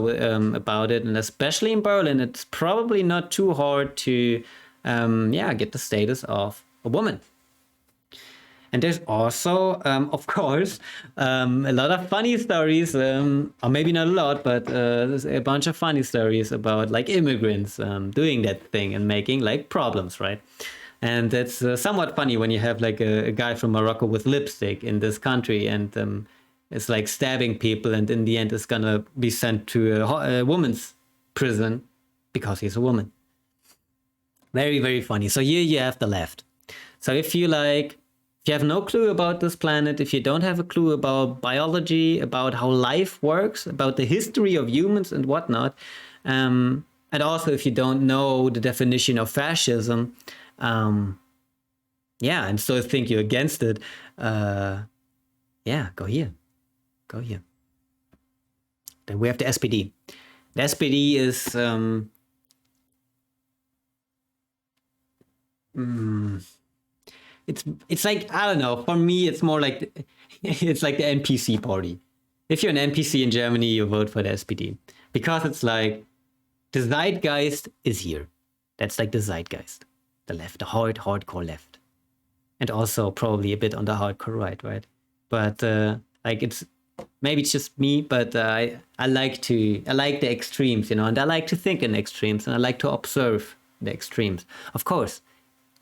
about it. And especially in Berlin, it's probably not too hard to get the status of a woman. And there's also, of course, a lot of funny stories, or maybe not a lot, but there's a bunch of funny stories about like immigrants doing that thing and making like problems, right? And it's somewhat funny when you have like a guy from Morocco with lipstick in this country and it's like stabbing people, and in the end is gonna be sent to a woman's prison because he's a woman. Very, very funny. So here you have the left. So if you have no clue about this planet, if you don't have a clue about biology, about how life works, about the history of humans and whatnot, and also if you don't know the definition of fascism, and so think you're against it, go here. Go here. Then we have the SPD. The SPD is it's like, I don't know, for me it's more like it's like the NPC party. If you're an NPC in Germany, you vote for the SPD because it's like the zeitgeist is here. That's like the zeitgeist, the left, the hardcore left, and also probably a bit on the hardcore right? But like maybe it's just me, but I like the extremes, and I like to think in extremes, and I like to observe the extremes. Of course,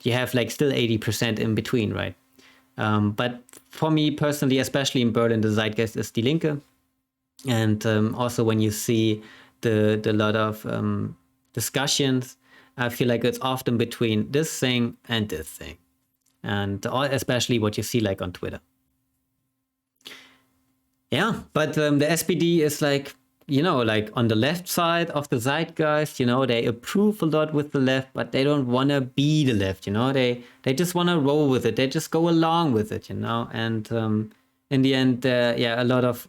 you have like still 80% in between, right? But for me personally, especially in Berlin, the zeitgeist is Die Linke. And also when you see the lot of discussions, I feel like it's often between this thing and this thing. And especially what you see like on Twitter. Yeah, but the SPD is like, like on the left side of the zeitgeist, they approve a lot with the left, but they don't want to be the left, they just want to roll with it. They just go along with it, and in the end, a lot of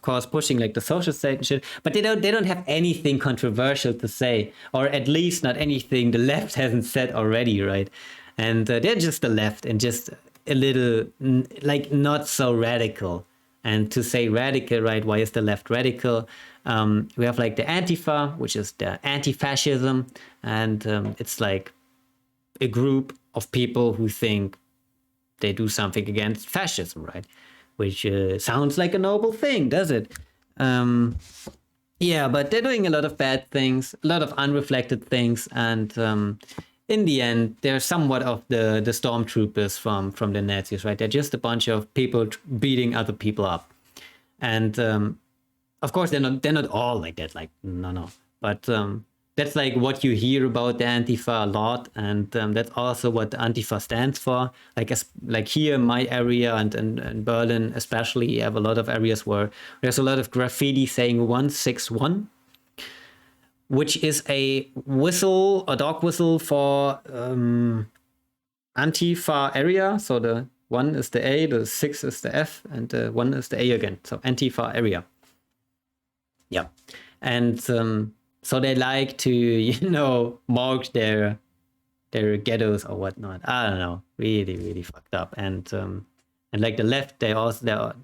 course, pushing like the social state and shit, but they don't have anything controversial to say, or at least not anything the left hasn't said already, right? And they're just the left and just a little like not so radical. And to say radical, right? Why is the left radical? We have like the Antifa, which is the anti-fascism, and it's like a group of people who think they do something against fascism, right? Which sounds like a noble thing, does it? But they're doing a lot of bad things, a lot of unreflected things, and in the end, they're somewhat of the stormtroopers from the Nazis, right? They're just a bunch of people beating other people up, and of course they're not all like that. Like no, but that's like what you hear about the Antifa a lot, and that's also what the Antifa stands for. Like here in my area and in Berlin especially, you have a lot of areas where there's a lot of graffiti saying 161. Which is a dog whistle for Antifa area. So the 1 is the A, the 6 is the F, and the 1 is the A again. So Antifa area. Yeah. And so they like to, mark their ghettos or whatnot. I don't know. Really, really fucked up. And like the left, they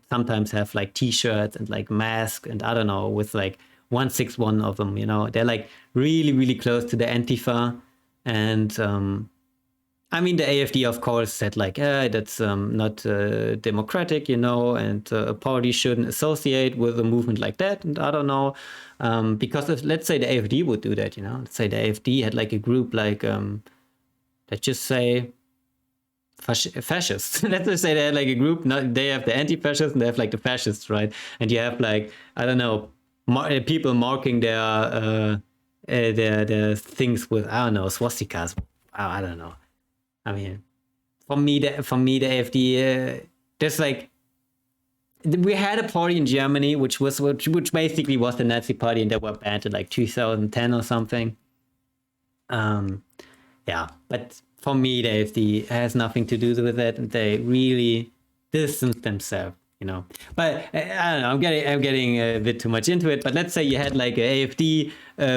sometimes have like T-shirts and like masks and I don't know, with like 161 of them, they're like really, really close to the Antifa. And I mean, the AfD, of course, said like, that's not democratic, and a party shouldn't associate with a movement like that. And I don't know, because let's say the AfD would do that, let's say the AfD had like a group like, let's just say fascists. Let's just say they had like a group, they have the anti-fascists and they have like the fascists, right? And you have like, I don't know, people marking their the things with, I don't know, swastikas. I don't know. I mean, for me the AfD, there's like, we had a party in Germany which basically was the Nazi party, and they were banned in like 2010 or something. Yeah, but for me the AfD has nothing to do with it, and they really distance themselves, you know. But I don't know, I'm getting a bit too much into it. But let's say you had like a AfD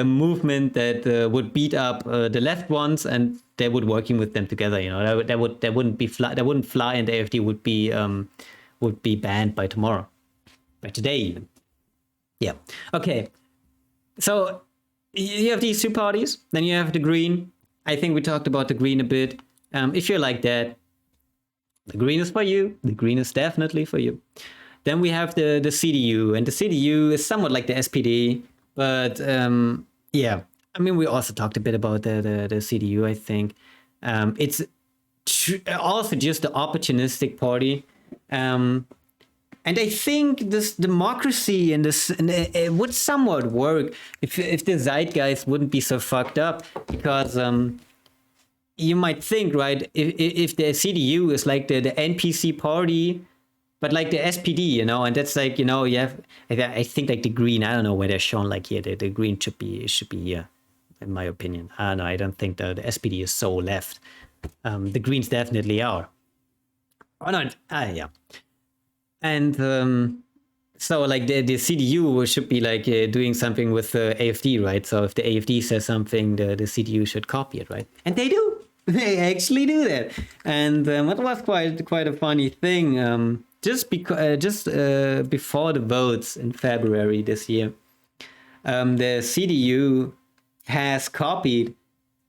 movement that would beat up the left ones, and they would working with them together, you know. That wouldn't fly, and the AfD would be banned by tomorrow, by today even. Yeah. Okay. So you have these two parties. Then you have the Green. I think we talked about the Green a bit. If you're like that, the Green is for you. The Green is definitely for you. Then we have the CDU, and the CDU is somewhat like the SPD, but yeah. I mean, we also talked a bit about the CDU. I think it's also just the opportunistic party. And I think this democracy and this it would somewhat work if the zeitgeist wouldn't be so fucked up, because you might think, right, if the CDU is like the NPC party, but like the SPD, you know, and that's like, you know, you have, I think like the Green, I don't know where they're shown, like here, the Green should be here, in my opinion. I don't know, I don't think the SPD is so left. The Greens definitely are. Oh no, yeah. And so like the CDU should be like doing something with the AfD, right? So if the AfD says something, the CDU should copy it, right? And they do. They actually do that. And what was quite a funny thing, just before the votes in February this year, the CDU has copied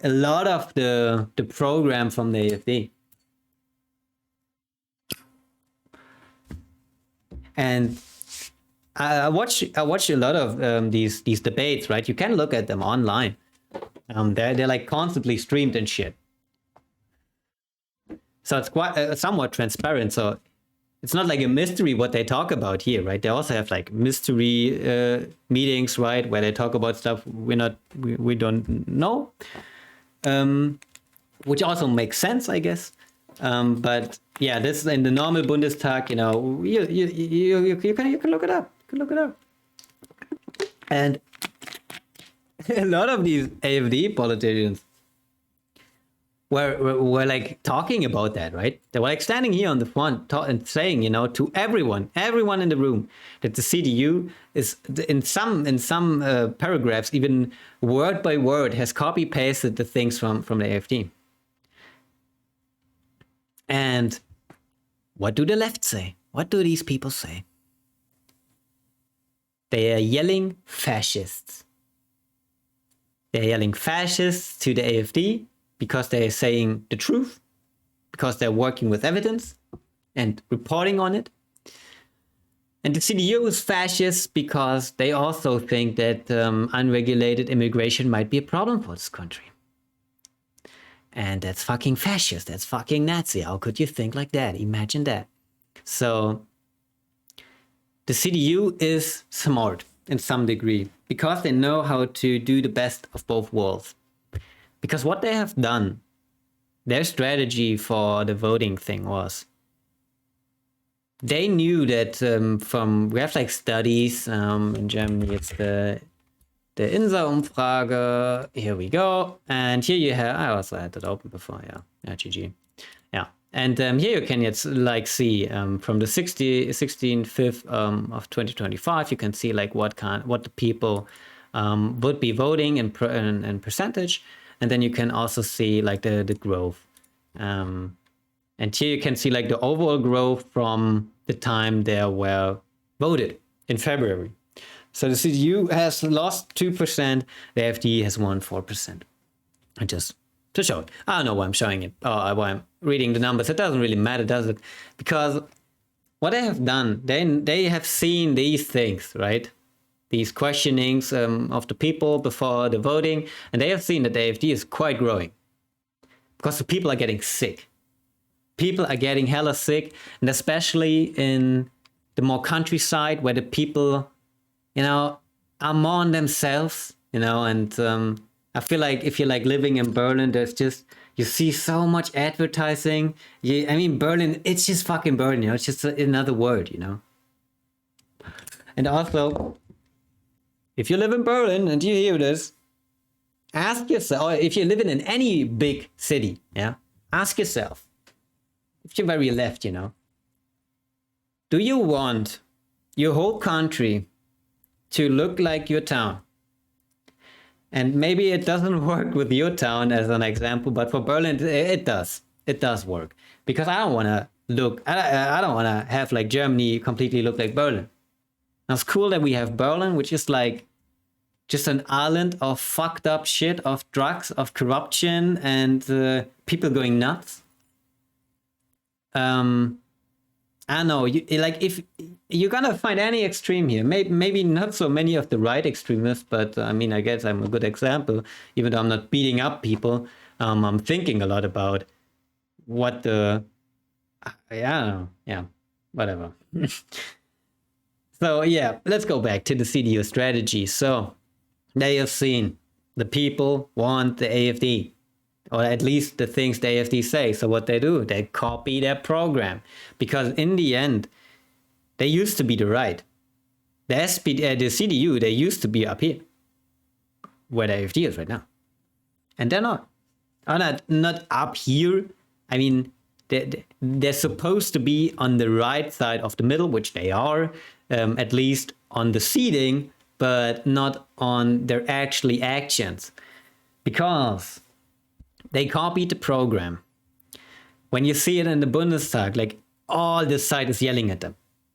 a lot of the program from the AfD. And I watch a lot of these debates, right? You can look at them online. They're like constantly streamed and shit. So it's quite somewhat transparent. So it's not like a mystery what they talk about here, right? They also have like mystery meetings, right, where they talk about stuff we don't know, which also makes sense, I guess. But yeah, this in the normal Bundestag, you know, you can look it up. You can look it up. And a lot of these AfD politicians were like talking about that, right? They were like standing here on the front and saying, you know, to everyone in the room, that the CDU is in some paragraphs, even word by word, has copy pasted the things from the AfD. And what do the left say? What do these people say? They are yelling fascists. They're yelling fascists to the AfD because they're saying the truth, because they're working with evidence and reporting on it. And the CDU is fascist because they also think that unregulated immigration might be a problem for this country. And that's fucking fascist. That's fucking Nazi. How could you think like that? Imagine that. So the CDU is smart in some degree because they know how to do the best of both worlds. Because what they have done, their strategy for the voting thing was, they knew that we have like studies in Germany, it's the INSA-Umfrage, here we go, and here you have, I also had that open before, yeah, GG, yeah, and here you can yet like see from the 16th of 2025, you can see like what the people would be voting in percentage, and then you can also see like the growth, and here you can see like the overall growth from the time they were voted in February. So the CDU has lost 2%, the AfD has won 4%. And just to show it. I don't know why I'm showing it, or why I'm reading the numbers. It doesn't really matter, does it? Because what they have done, they have seen these things, right? These questionings of the people before the voting, and they have seen that the AfD is quite growing. Because the people are getting sick. People are getting hella sick, and especially in the more countryside where the people, you know, are more on themselves. you know. And I feel like if you're like living in Berlin, there's just, you see so much advertising. I mean, Berlin, it's just fucking Berlin, you know. It's just another word, you know. And also, if you live in Berlin and you hear this, ask yourself, or if you're living in any big city, yeah, ask yourself, if you're very left, you know, do you want your whole country to look like your town? And maybe it doesn't work with your town as an example, but for Berlin, it does. It does work. Because I don't want to I don't want to have like Germany completely look like Berlin. Now it's cool that we have Berlin, which is like just an island of fucked up shit, of drugs, of corruption, and people going nuts. I don't know, like if you're gonna find any extreme here, maybe not so many of the right extremists, but I mean, I guess I'm a good example. Even though I'm not beating up people, I'm thinking a lot about what the, yeah, whatever. So yeah, let's go back to the CDU strategy. So they have seen the people want the AFD, or at least the things the AFD say. So what they do, they copy their program, because in the end, they used to be the right. The the CDU, they used to be up here, where the AFD is right now, and they're not. Are not up here. I mean, they're supposed to be on the right side of the middle, which they are, at least on the seating, but not on their actually actions, because they copied the program. When you see it in the Bundestag, like all the side is yelling at them,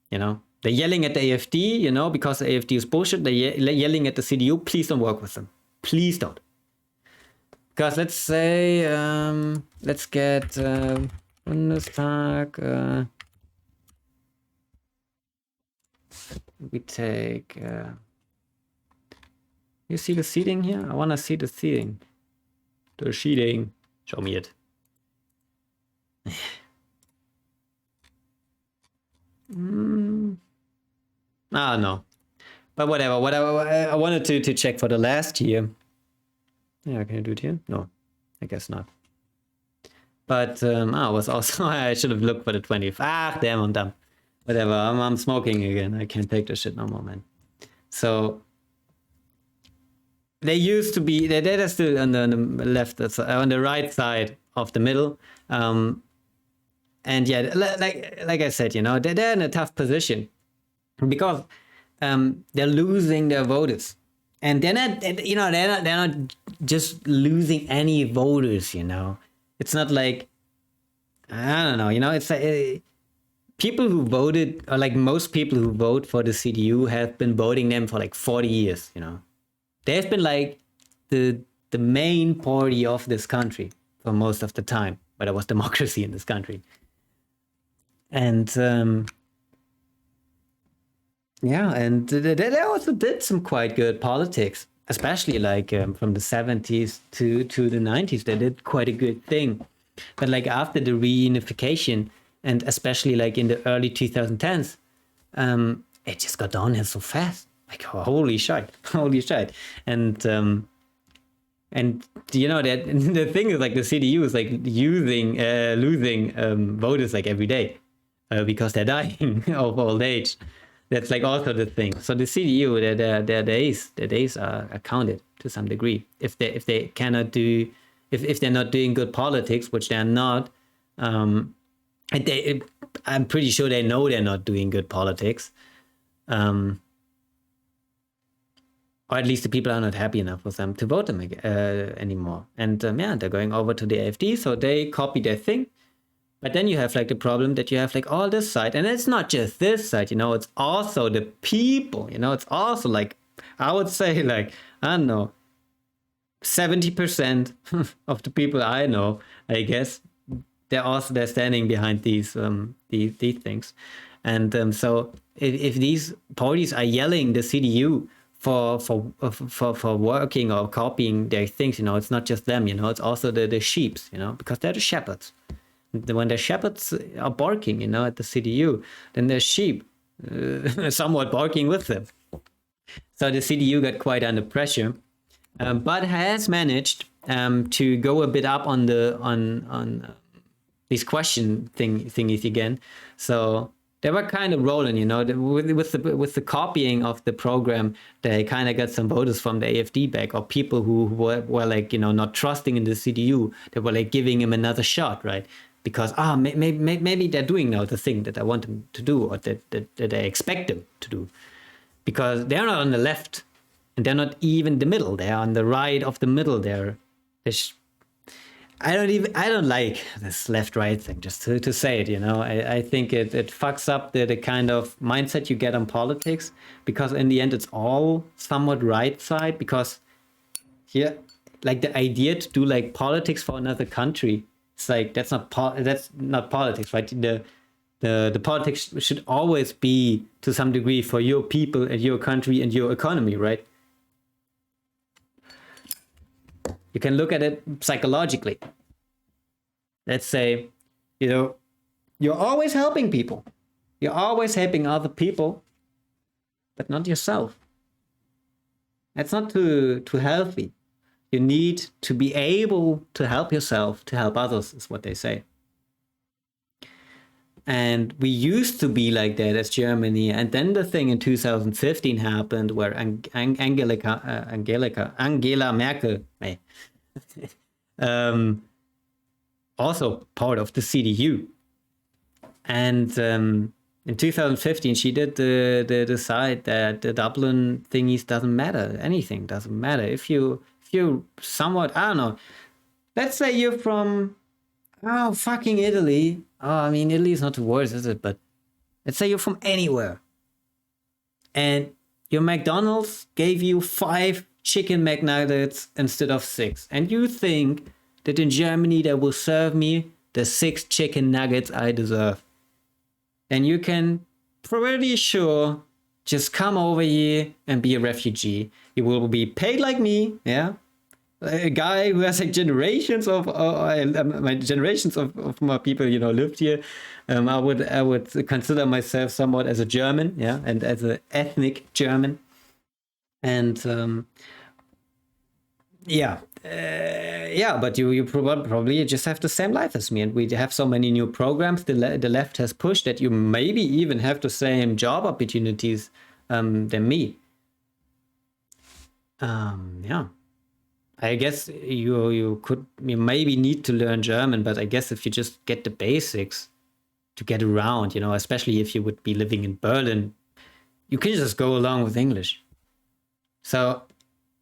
you know. They're yelling at the AFD, you know, because the AFD is bullshit. They're yelling at the CDU, please don't work with them. Please don't. Because let's say, let's get Bundestag. We take, you see the seating here? I want to see the seating. The seating. Show me it. No. But whatever. I wanted to check for the last year. Yeah, can I do it here? No, I guess not. But I was also, I should have looked for the 20th. Ah, damn, I'm dumb. Whatever, I'm smoking again. I can't take this shit no more, man. So they used to be, they're still on the left, on the right side of the middle. And yeah, like I said, you know, they're in a tough position because they're losing their voters. And they're not, you know, they're not just losing any voters, you know. It's not like, I don't know, you know, it's like, people who voted, or like most people who vote for the CDU have been voting them for like 40 years, you know. They've been like the main party of this country for most of the time, but there was democracy in this country. And yeah, and they also did some quite good politics, especially like from the 70s to the 90s. They did quite a good thing. But like after the reunification, and especially like in the early 2010s, it just got downhill so fast. Like, holy shit. And you know that the thing is, like, the CDU is like losing voters like every day because they're dying of old age. That's like also the thing. So the CDU, their days are counted to some degree. If they cannot do, if they're not doing good politics, which they're not, I'm pretty sure they know they're not doing good politics. Or at least the people are not happy enough with them to vote them anymore. And yeah, they're going over to the AfD, so they copy their thing. But then you have like the problem that you have like all this side, and it's not just this side, you know, it's also the people, you know, it's also like, I would say like, I don't know, 70% of the people I know, I guess, they're standing behind these things. And so if these parties are yelling the CDU for working or copying their things, you know, it's not just them, you know, it's also the sheeps, you know, because they're the shepherds. When the shepherds are barking, you know, at the CDU, then the sheep somewhat barking with them. So the CDU got quite under pressure. but has managed to go a bit up on the on these question thingies again. So they were kind of rolling, with the copying of the program. They kind of got some voters from the AfD back, or people who were like, not trusting in the CDU. They were like giving him another shot, right? Because maybe they're doing now the thing that I want them to do, or that I expect them to do, because they're not on the left, and they're not even the middle. They're on the right of the middle. I don't like this left-right thing, just to say it, I think it fucks up the kind of mindset you get on politics, because in the end it's all somewhat right side, because here, like the idea to do like politics for another country, it's like, that's not politics, right? The politics should always be to some degree for your people and your country and your economy, right? You can look at it psychologically. Let's say, you're always helping people. You're always helping other people, but not yourself. That's not too healthy. You need to be able to help yourself to help others, is what they say. And we used to be like that as Germany. And then the thing in 2015 happened where Angela Merkel, also part of the CDU. And in 2015, she did decide that the Dublin thingies doesn't matter. Anything doesn't matter. If you somewhat, I don't know, let's say you're from, fucking Italy. I mean, Italy is not the worst, is it? But let's say you're from anywhere, and your McDonald's gave you 5 chicken McNuggets instead of 6, and you think that in Germany they will serve me the 6 chicken nuggets I deserve, then you can pretty sure just come over here and be a refugee. You will be paid like me, yeah. A guy who has like generations of my people, lived here. I would consider myself somewhat as a German, yeah, and as an ethnic German, and yeah, but you probably just have the same life as me, and we have so many new programs the left has pushed that you maybe even have the same job opportunities than me. Yeah. I guess you maybe need to learn German, but I guess if you just get the basics to get around, especially if you would be living in Berlin, you can just go along with English. So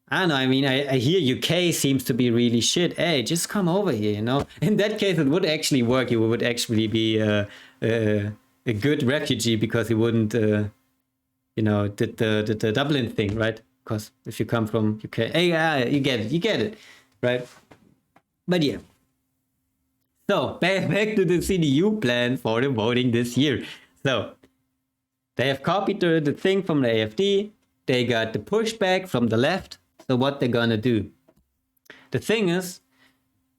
I don't know. I mean, I hear UK seems to be really shit. Hey, just come over here. In that case, it would actually work. You would actually be a good refugee, because you wouldn't, did the Dublin thing, right? Because if you come from UK, hey, you get it, right? But yeah. So back to the CDU plan for the voting this year. So they have copied the thing from the AfD. They got the pushback from the left. So what they're gonna do? The thing is,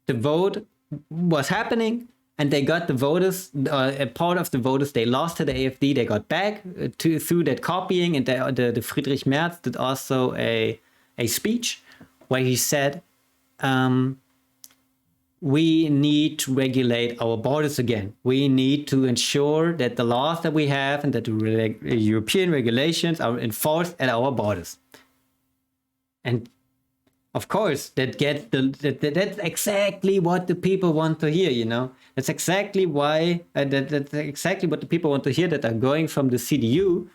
the vote was happening, and they got the voters, a part of the voters they lost to the AfD, they got back through that copying, and the Friedrich Merz did also a speech where he said, we need to regulate our borders again. We need to ensure that the laws that we have and that the European regulations are enforced at our borders. And of course, that's exactly what the people want to hear, That's exactly why, that's exactly what the people want to hear, that are going from the CDU,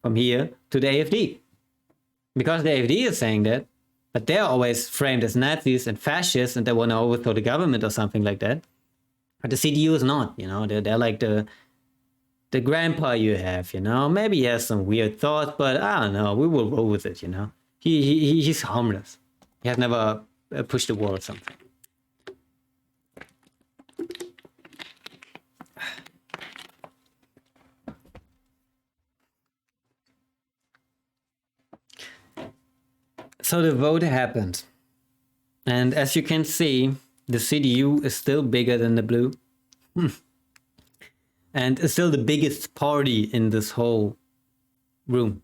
from here, to the AfD. Because the AfD is saying that, but they're always framed as Nazis and fascists, and they want to overthrow the government or something like that. But the CDU is not, they're like the grandpa you have, Maybe he has some weird thoughts, but I don't know, we will roll with it, He's harmless. He has never pushed the war or something. So the vote happened. And as you can see, the CDU is still bigger than the blue. And is still the biggest party in this whole room.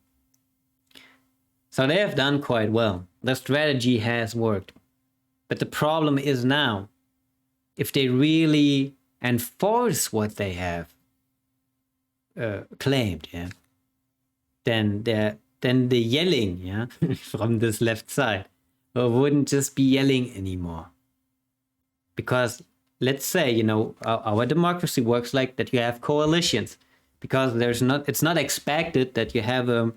So they have done quite well. The strategy has worked. But the problem is now, if they really enforce what they have claimed, yeah, then the yelling, yeah, from this left side wouldn't just be yelling anymore. Because let's say, you know, our democracy works like that. You have coalitions, because it's not expected that you have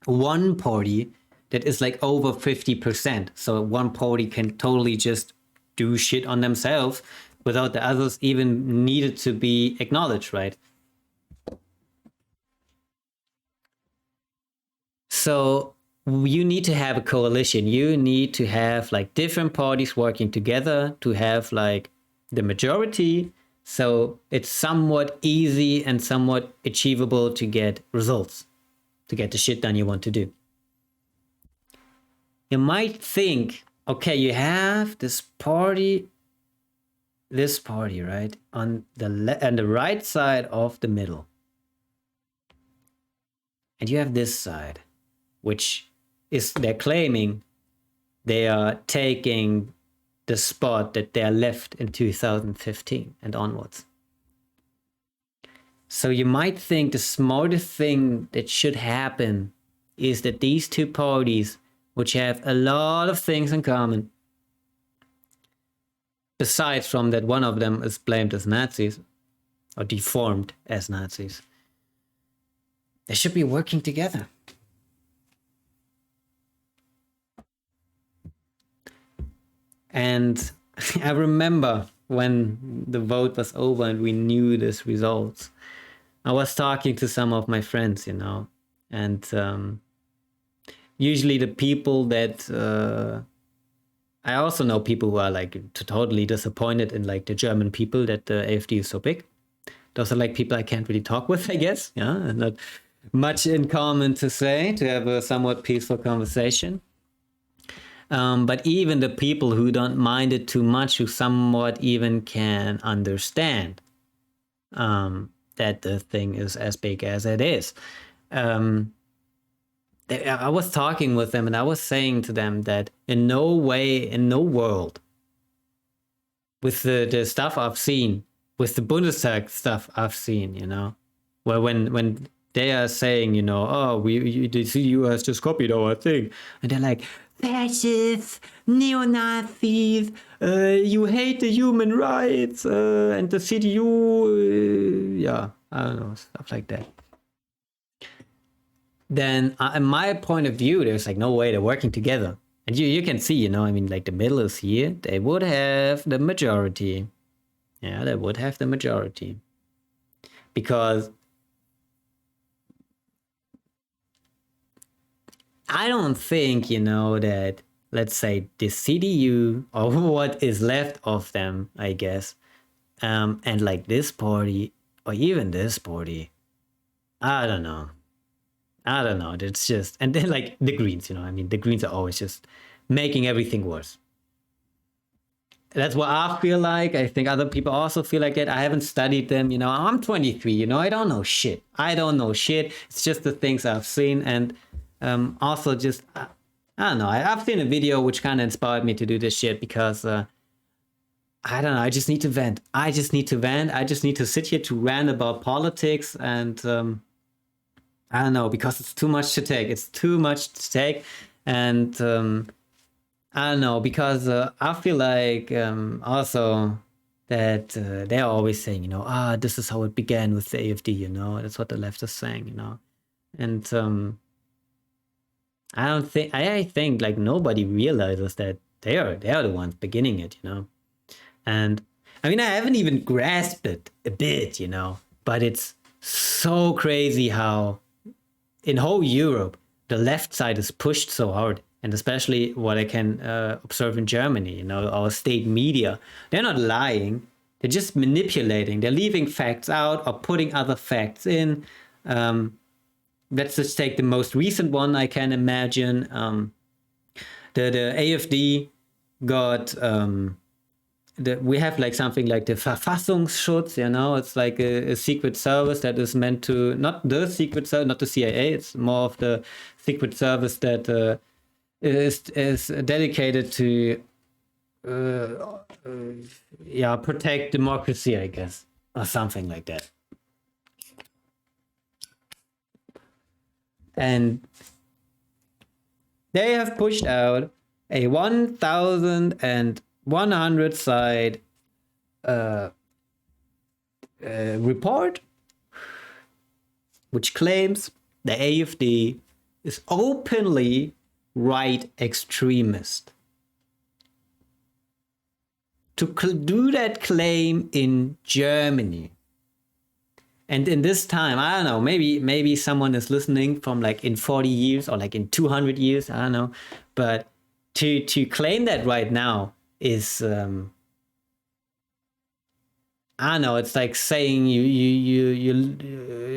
one party that is like over 50%. So one party can totally just do shit on themselves without the others even needed to be acknowledged, right? So you need to have a coalition. You need to have like different parties working together to have like the majority. So it's somewhat easy and somewhat achievable to get results, to get the shit done you want to do. You might think, okay, you have this party, right, on the right side of the middle, and you have this side, which is they're claiming they are taking the spot that they left in 2015 and onwards. So you might think the smartest thing that should happen is that these two parties, which have a lot of things in common, besides from that one of them is blamed as Nazis or deformed as Nazis, they should be working together. And I remember when the vote was over and we knew this results, I was talking to some of my friends, you know, and usually the people that I also know people who are like totally disappointed in like the German people that the AfD is so big. Those are like people I can't really talk with, I guess. Yeah, and not much in common to say, to have a somewhat peaceful conversation. But even the people who don't mind it too much, who somewhat even can understand that the thing is as big as it is. I was talking with them and I was saying to them that in no way, in no world, with the stuff I've seen, with the Bundestag stuff I've seen, you know, where when they are saying, you know, oh, the CDU has just copied our thing, and they're like, fascists, neo-Nazis, you hate the human rights, and the CDU, yeah, I don't know, stuff like that. Then in my point of view, there's like no way they're working together. And you can see, you know, I mean, like the middle is here, they would have the majority. Yeah, they would have the majority. Because I don't think, you know, that, let's say, the CDU, or what is left of them, I guess, and like this party, or even this party, I don't know. It's just, and then like the Greens, you know, I mean, the Greens are always just making everything worse. That's what I feel like. I think other people also feel like that. I haven't studied them, you know. I'm 23, you know. I don't know shit. It's just the things I've seen, and also just I don't know. I've seen a video which kind of inspired me to do this shit because I don't know. I just need to vent. I just need to sit here to rant about politics, and I don't know, because it's too much to take. And I don't know, because I feel like also that they're always saying, you know, this is how it began with the AfD, you know, that's what the left is saying, you know, and I think like nobody realizes that they are the ones beginning it, you know, and I mean, I haven't even grasped it a bit, you know, but it's so crazy how in whole Europe, the left side is pushed so hard. And especially what I can observe in Germany, you know, our state media, they're not lying. They're just manipulating. They're leaving facts out or putting other facts in. Let's just take the most recent one I can imagine. The AfD got we have like something like the Verfassungsschutz, you know, it's like a secret service that is meant to, not the secret service, not the CIA, it's more of the secret service that is dedicated to yeah, protect democracy, I guess, or something like that. And they have pushed out a 1,100 side report which claims the AfD is openly right extremist. To do that claim in Germany, and in this time, I don't know, maybe someone is listening from like in 40 years or like in 200 years, I don't know, but to claim that right now is I don't know, it's like saying you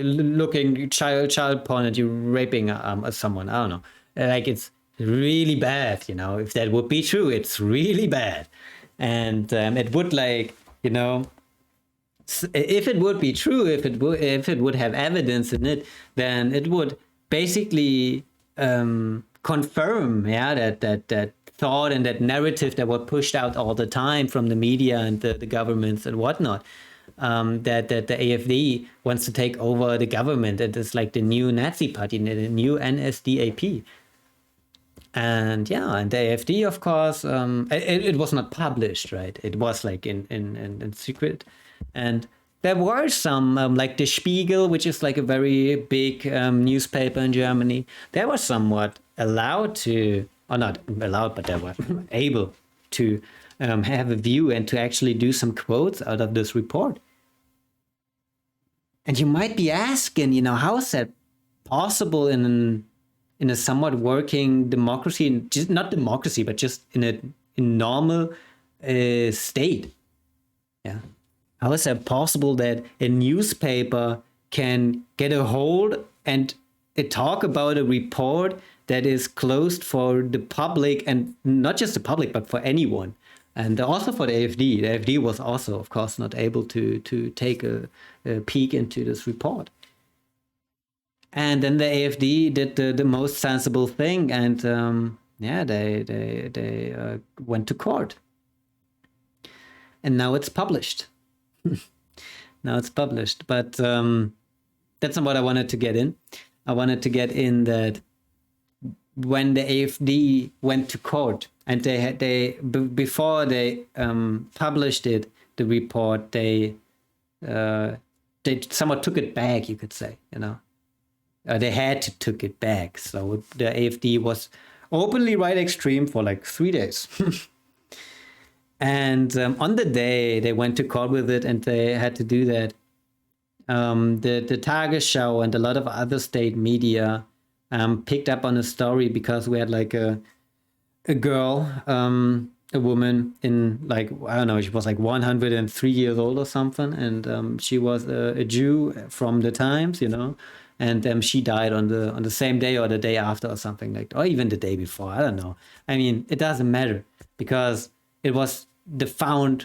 looking child porn and you raping someone. I don't know, like it's really bad, you know. If that would be true, it's really bad, and it would, like, you know, if it would be true, if it would have evidence in it, then it would basically confirm, yeah, that thought and that narrative that were pushed out all the time from the media and the governments and whatnot, that the AfD wants to take over the government. It is like the new Nazi party, the new NSDAP. And yeah, and the AfD, of course, it was not published, right? It was like in secret. And there were some, like the Spiegel, which is like a very big newspaper in Germany. They were somewhat allowed to, or not allowed, but they were able to have a view and to actually do some quotes out of this report. And you might be asking, you know, how is that possible in a somewhat working democracy, just not democracy, but just in a normal state? Yeah. How is that possible that a newspaper can get a hold and talk about a report that is closed for the public, and not just the public, but for anyone, and also for the AfD? The AfD was also, of course, not able to take a peek into this report. And then the AfD did the most sensible thing, and yeah, they went to court, and now it's published. Now it's published, but that's not what I wanted to get in. I wanted to get in that when the AfD went to court, and before they published it, the report, they somewhat took it back, you could say, you know. They had to took it back. So the AfD was openly right extreme for like 3 days. And on the day they went to court with it and they had to do that, the Tagesschau and a lot of other state media picked up on a story, because we had like a girl, a woman in, like, I don't know, she was like 103 years old or something, and she was a Jew from the times, you know, and she died on the same day or the day after or something like that, or even the day before. I don't know. I mean, it doesn't matter, because it was the found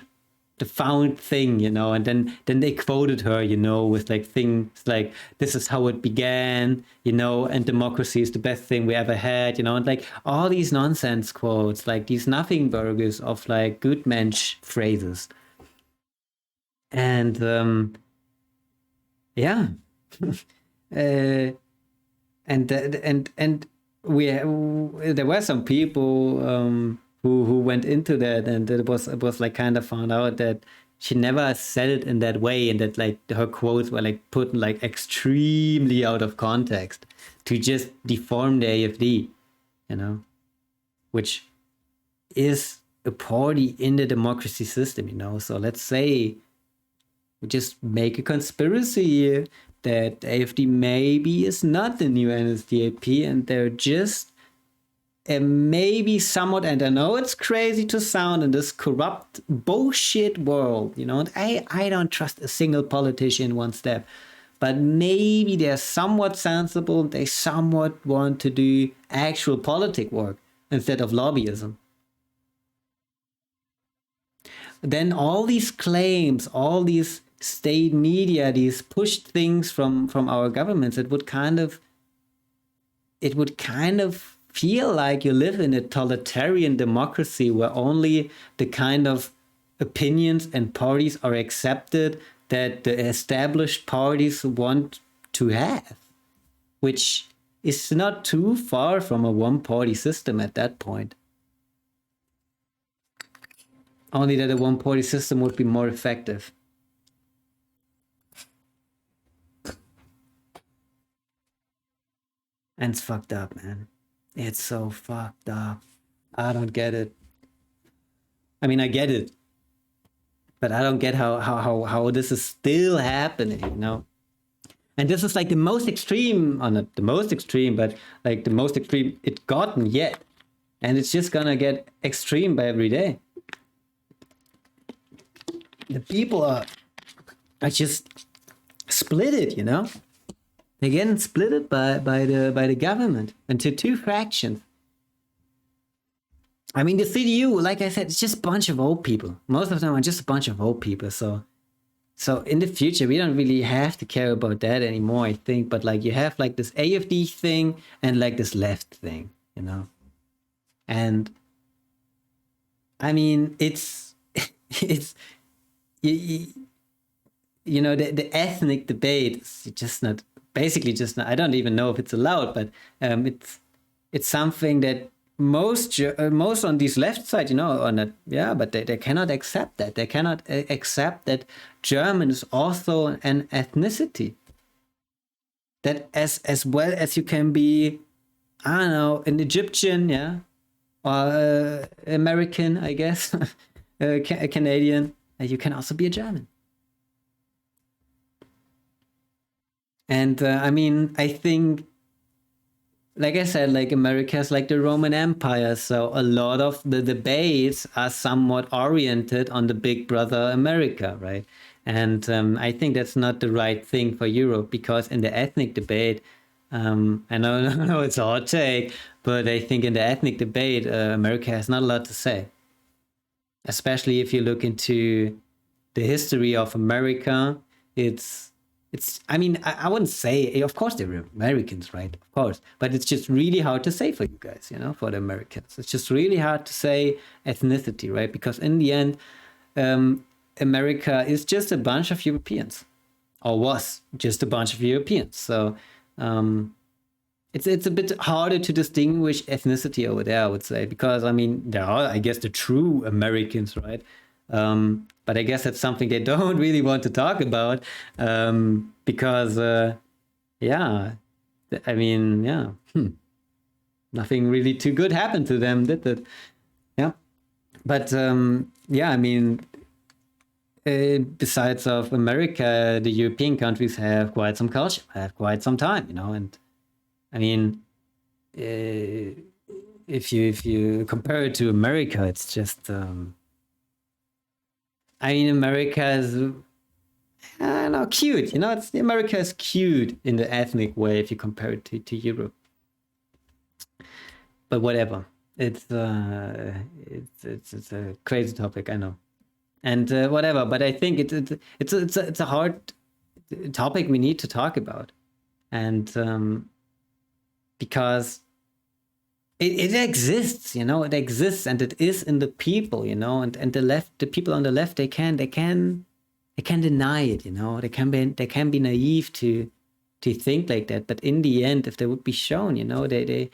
thing, you know. And then they quoted her, you know, with like things like, this is how it began, you know, and democracy is the best thing we ever had, you know, and like all these nonsense quotes, like these nothing burgers of like good mensch phrases. And yeah. And we there were some people who went into that, and it was like kind of found out that she never said it in that way, and that like her quotes were like put like extremely out of context to just deform the AfD, you know, which is a party in the democracy system, you know. So let's say we just make a conspiracy here that AfD maybe is not the new NSDAP, and they're just maybe somewhat, and I know it's crazy to sound in this corrupt bullshit world, you know, and I don't trust a single politician one step, but maybe they're somewhat sensible, they somewhat want to do actual politic work instead of lobbyism. then all these claims, all these state media, these pushed things from our governments, it would kind of feel like you live in a totalitarian democracy where only the kind of opinions and parties are accepted that the established parties want to have, which is not too far from a one-party system at that point. Only that a one-party system would be more effective. And it's fucked up, man. It's so fucked up. I don't get it. I mean, I get it, but I don't get how this is still happening, you know? And this is like the most extreme, or not the most extreme, but like the most extreme it's gotten yet. And it's just gonna get extreme by every day. The people are just split it, you know? They're getting splitted by the government into two fractions. I mean, the CDU, like I said, it's just a bunch of old people. Most of them are just a bunch of old people. So in the future, we don't really have to care about that anymore, I think. But like you have like this AFD thing and like this left thing, you know? And I mean, it's you know, the ethnic debate is just not, basically just not, I don't even know if it's allowed, but it's something that most on this left side, you know, on that, yeah, but they cannot accept that. They cannot accept that German is also an ethnicity. That as well as you can be, I don't know, an Egyptian, yeah, or American, I guess, a Canadian, you can also be a German. And I mean, I think, like I said, like America is like the Roman Empire. So a lot of the debates are somewhat oriented on the big brother America, right? And I think that's not the right thing for Europe, because in the ethnic debate, I know it's a hot take, but I think in the ethnic debate, America has not a lot to say. Especially if you look into the history of America, it's I mean, I wouldn't say, of course they were Americans, right? Of course. But it's just really hard to say for you guys, you know, for the Americans. It's just really hard to say ethnicity, right? Because in the end, America is just a bunch of Europeans, or was just a bunch of Europeans. So it's a bit harder to distinguish ethnicity over there, I would say, because I mean, there are, I guess, the true Americans, right? But I guess that's something they don't really want to talk about, because, yeah, I mean, yeah, nothing really too good happened to them, did it? Yeah, but yeah, I mean, besides of America, the European countries have quite some culture, have quite some time, you know, and I mean, if you compare it to America, it's just. I mean, America is, I don't know, cute. You know, America is cute in the ethnic way if you compare it to Europe. But whatever, it's a crazy topic, I know, and whatever. But I think it's a hard topic we need to talk about, and because. It exists, you know, it exists, and it is in the people, you know, and the people on the left, they can deny it, you know, they can be naive to think like that. But in the end, if they would be shown, you know, that's,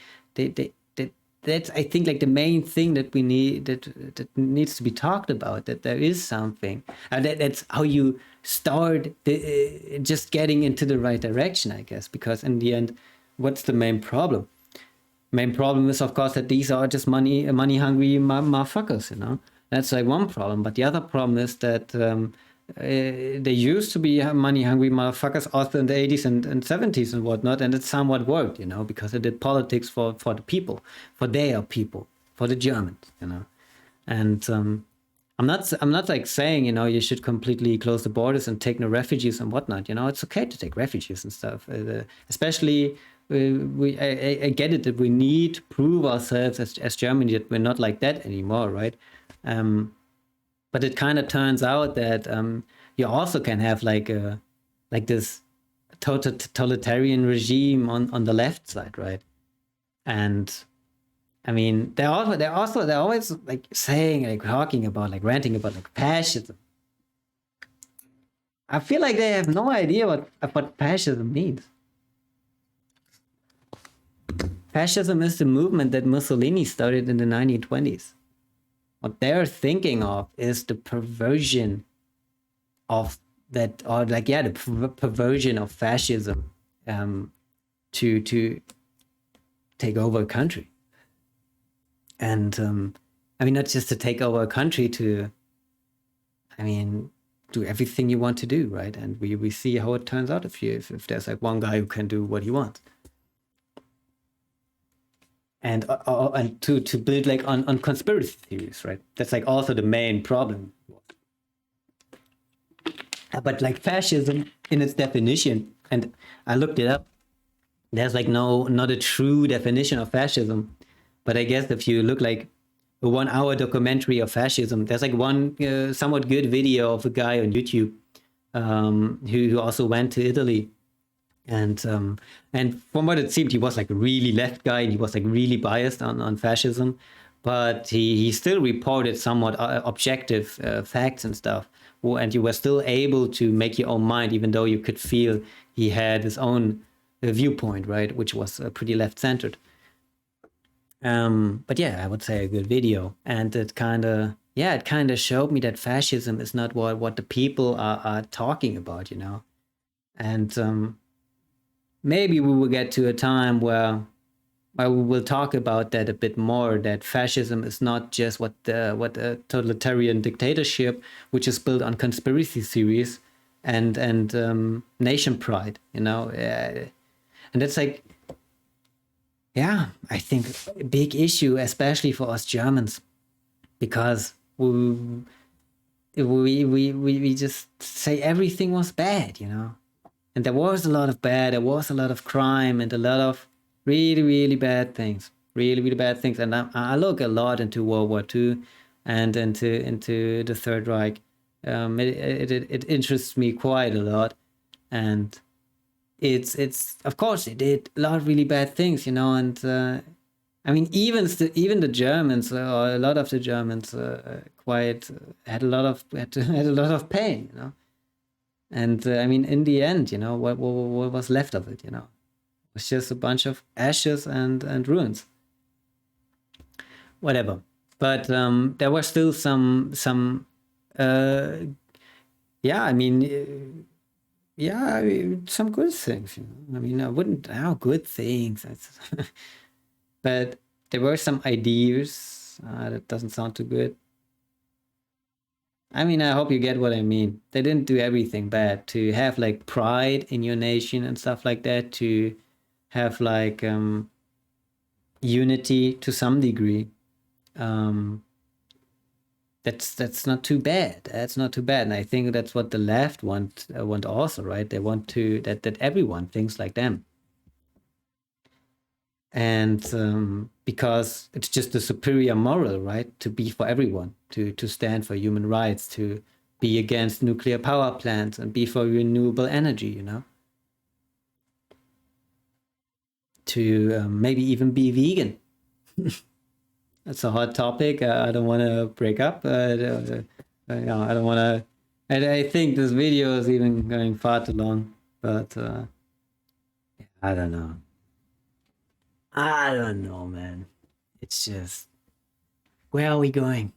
I think, like the main thing that we need, that needs to be talked about, that there is something, and that's how you start just getting into the right direction, I guess, because in the end, what's the main problem? Main problem is, of course, that these are just money hungry motherfuckers, you know. That's like one problem. But the other problem is that they used to be money hungry motherfuckers also in the 80s and 70s and whatnot, and it somewhat worked, you know, because it did politics for the people, for their people, for the Germans, you know. And I'm not like saying, you know, you should completely close the borders and take no refugees and whatnot. You know, it's okay to take refugees and stuff, especially. I get it that we need to prove ourselves as Germany that we're not like that anymore, right? But But it kind of turns out that you also can have like this totalitarian regime on the left side, right? And I mean, they're always like saying, like talking about, like ranting about like fascism. I feel like they have no idea what fascism means. Fascism is the movement that Mussolini started in the 1920s. What they're thinking of is the perversion of that, or like, yeah, the perversion of fascism to take over a country. And I mean, not just to take over a country, to, I mean, do everything you want to do, right? And we see how it turns out if there's like one guy who can do what he wants. And to build like on conspiracy theories, right? That's like also the main problem. But like fascism in its definition, and I looked it up, there's like not a true definition of fascism. But I guess if you look like a 1 hour documentary of fascism, there's like one somewhat good video of a guy on YouTube who also went to Italy. And from what it seemed, he was like a really left guy, and he was like really biased on fascism, but he still reported somewhat objective facts and stuff, and you were still able to make your own mind, even though you could feel he had his own viewpoint, right, which was pretty left-centered. But yeah, I would say a good video, and it kind of showed me that fascism is not what the people are talking about, you know, and maybe we will get to a time where we will talk about that a bit more, that fascism is not just what a totalitarian dictatorship, which is built on conspiracy theories and nation pride, you know. And that's like, yeah, I think a big issue, especially for us Germans, because we just say everything was bad, you know. And there was a lot of bad, there was a lot of crime, and a lot of really, really bad things. Really, really bad things. And I look a lot into World War II and into the Third Reich. It interests me quite a lot. And it's of course, it did a lot of really bad things, you know. And I mean, even the Germans, or a lot of the Germans, had a lot of pain, you know. And I mean, in the end, you know, what was left of it, you know, it was just a bunch of ashes and ruins, whatever. But there were still some yeah, I mean, yeah, I mean, some good things, you know. I mean, I wouldn't, how good things, but there were some ideas that doesn't sound too good. I mean, I hope you get what I mean. They didn't do everything bad. To have like pride in your nation and stuff like that, to have like unity to some degree, that's not too bad. That's not too bad. And I think that's what the left want also, right? They want to that everyone thinks like them. And because it's just a superior moral, right, to be for everyone, to stand for human rights, to be against nuclear power plants and be for renewable energy, you know, to maybe even be vegan. That's a hot topic. I don't want to break up. You know, I don't want to. I think this video is even going far too long, but I don't know. I don't know, man. It's just, where are we going?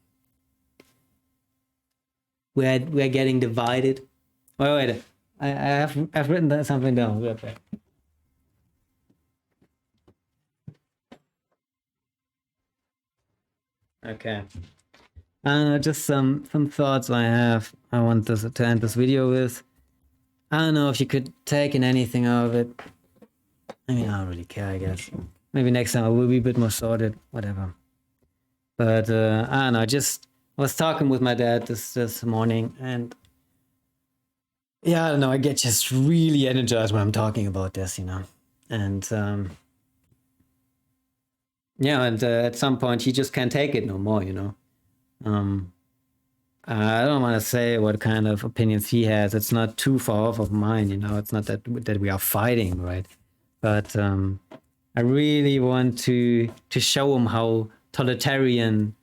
We're getting divided. Wait. I've written something down. Real quick. Okay. Just some thoughts I have. I want to end this video with. I don't know if you could take in anything out of it. I mean, I don't really care, I guess. Maybe next time I will be a bit more sorted, whatever. But I don't know, I just was talking with my dad this morning, and yeah, I don't know, I get just really energized when I'm talking about this, you know. And yeah, and at some point he just can't take it no more, you know. I don't want to say what kind of opinions he has. It's not too far off of mine, you know. It's not that we are fighting, right? But I really want to show him how totalitarian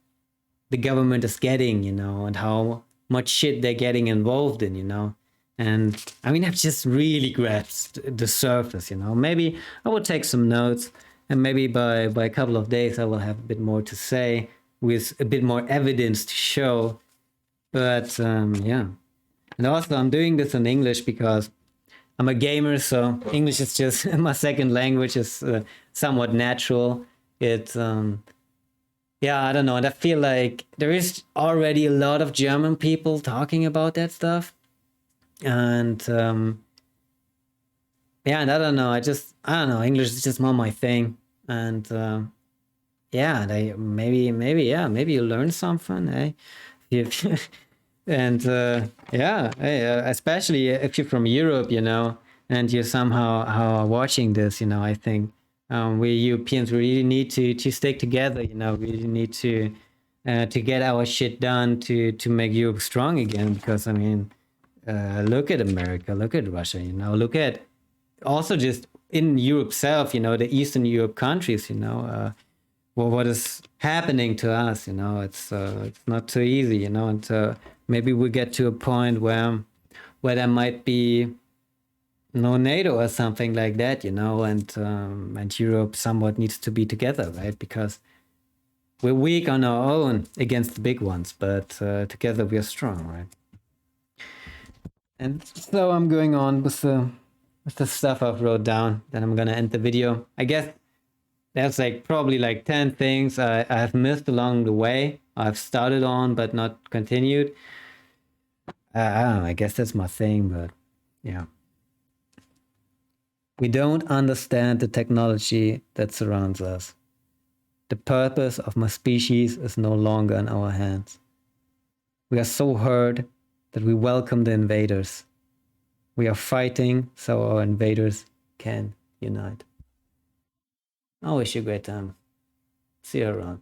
the government is getting, you know, and how much shit they're getting involved in, you know. And I mean, I've just really grasped the surface, you know. Maybe I will take some notes, and maybe by a couple of days I will have a bit more to say with a bit more evidence to show. But yeah, and also I'm doing this in English because I'm a gamer, so English is just my second language. Is somewhat natural. It yeah, I don't know, and I feel like there is already a lot of German people talking about that stuff, and yeah, and I don't know. I don't know. English is just more my thing, and yeah, they maybe you learn something, eh? If, and yeah, hey, especially if you're from Europe, you know, and you're somehow how watching this, you know, I think we Europeans really need to stick together, you know, we really need to get our shit done to make Europe strong again. Because I mean, look at America, look at Russia, you know, look at also just in Europe itself, you know, the Eastern Europe countries, you know, well, what is happening to us, you know, it's not so easy, you know, and maybe we get to a point where there might be no NATO or something like that, you know, and Europe somewhat needs to be together, right? Because we're weak on our own against the big ones, but together we are strong, right? And so I'm going on with the stuff I've wrote down. Then I'm gonna end the video. I guess there's like probably like 10 things I have missed along the way. I've started on but not continued. I don't know. I guess that's my thing, but yeah. We don't understand the technology that surrounds us. The purpose of my species is no longer in our hands. We are so hurt that we welcome the invaders. We are fighting so our invaders can unite. I wish you a great time. See you around.